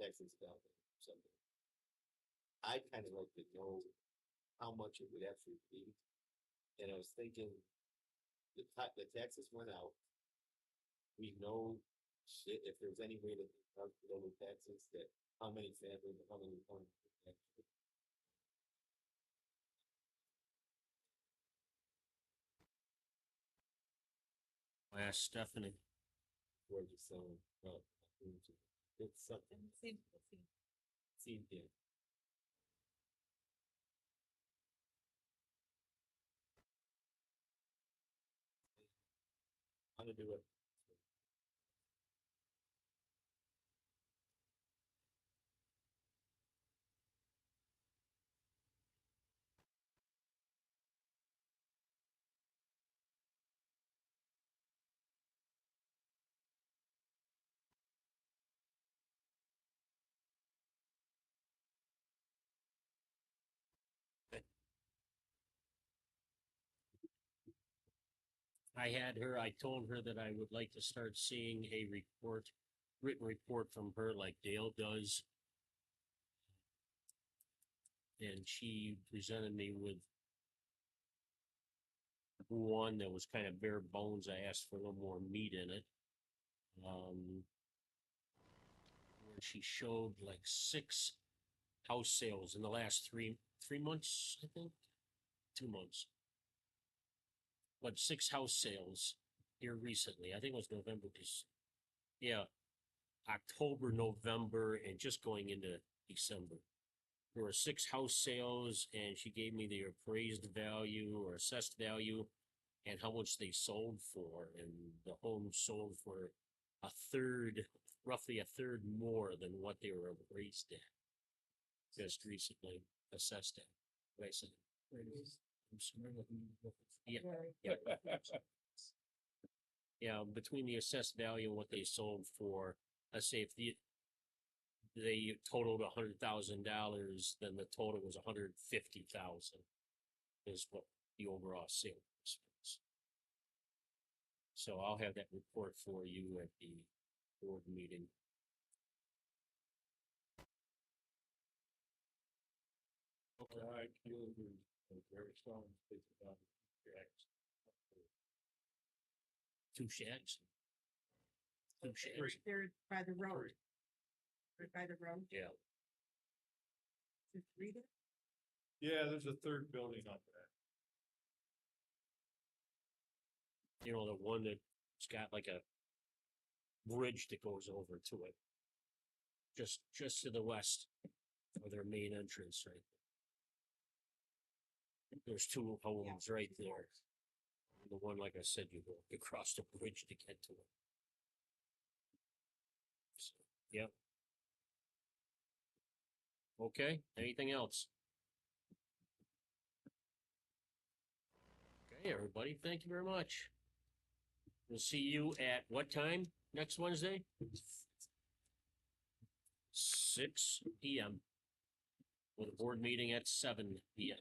taxes down or something. I'd kind of like to know how much it would actually be. And I was thinking, the taxes went out. We know if there's any way to lower taxes, that how many families, how many homes actually. Ask Stephanie. We're just saying, well, it's something. Seemed, yeah. I'm gonna do it. I told her that I would like to start seeing a written report from her like Dale does. And she presented me with one that was kind of bare bones. I asked for a little more meat in it. Where she showed like 6 house sales in the last three months, I think, 2 months. But 6 house sales here recently. I think it was November. Yeah, October, November, and just going into December. There were 6 house sales, and she gave me the appraised value or assessed value and how much they sold for. And the home sold for roughly a third more than what they were appraised at. Just recently assessed at. What I said. Yeah. Yeah. Yeah, between the assessed value and what they sold for, let's say if they totaled $100,000, then the total was $150,000 is what the overall sale was. So I'll have that report for you at the board meeting. Okay, I feel very strong statement about shacks. 2 shacks. 2 shacks. They're by the road. Right by the road. Yeah. Just read it. Yeah, there's a third building on that. You know, the one that's got like a bridge that goes over to it. Just to the west of their main entrance, right? There's 2 homes right there. The one, like I said, you go across the bridge to get to it. So, yep. Okay, anything else? Okay, everybody, thank you very much. We'll see you at what time next Wednesday? 6 PM. With a board meeting at 7 PM.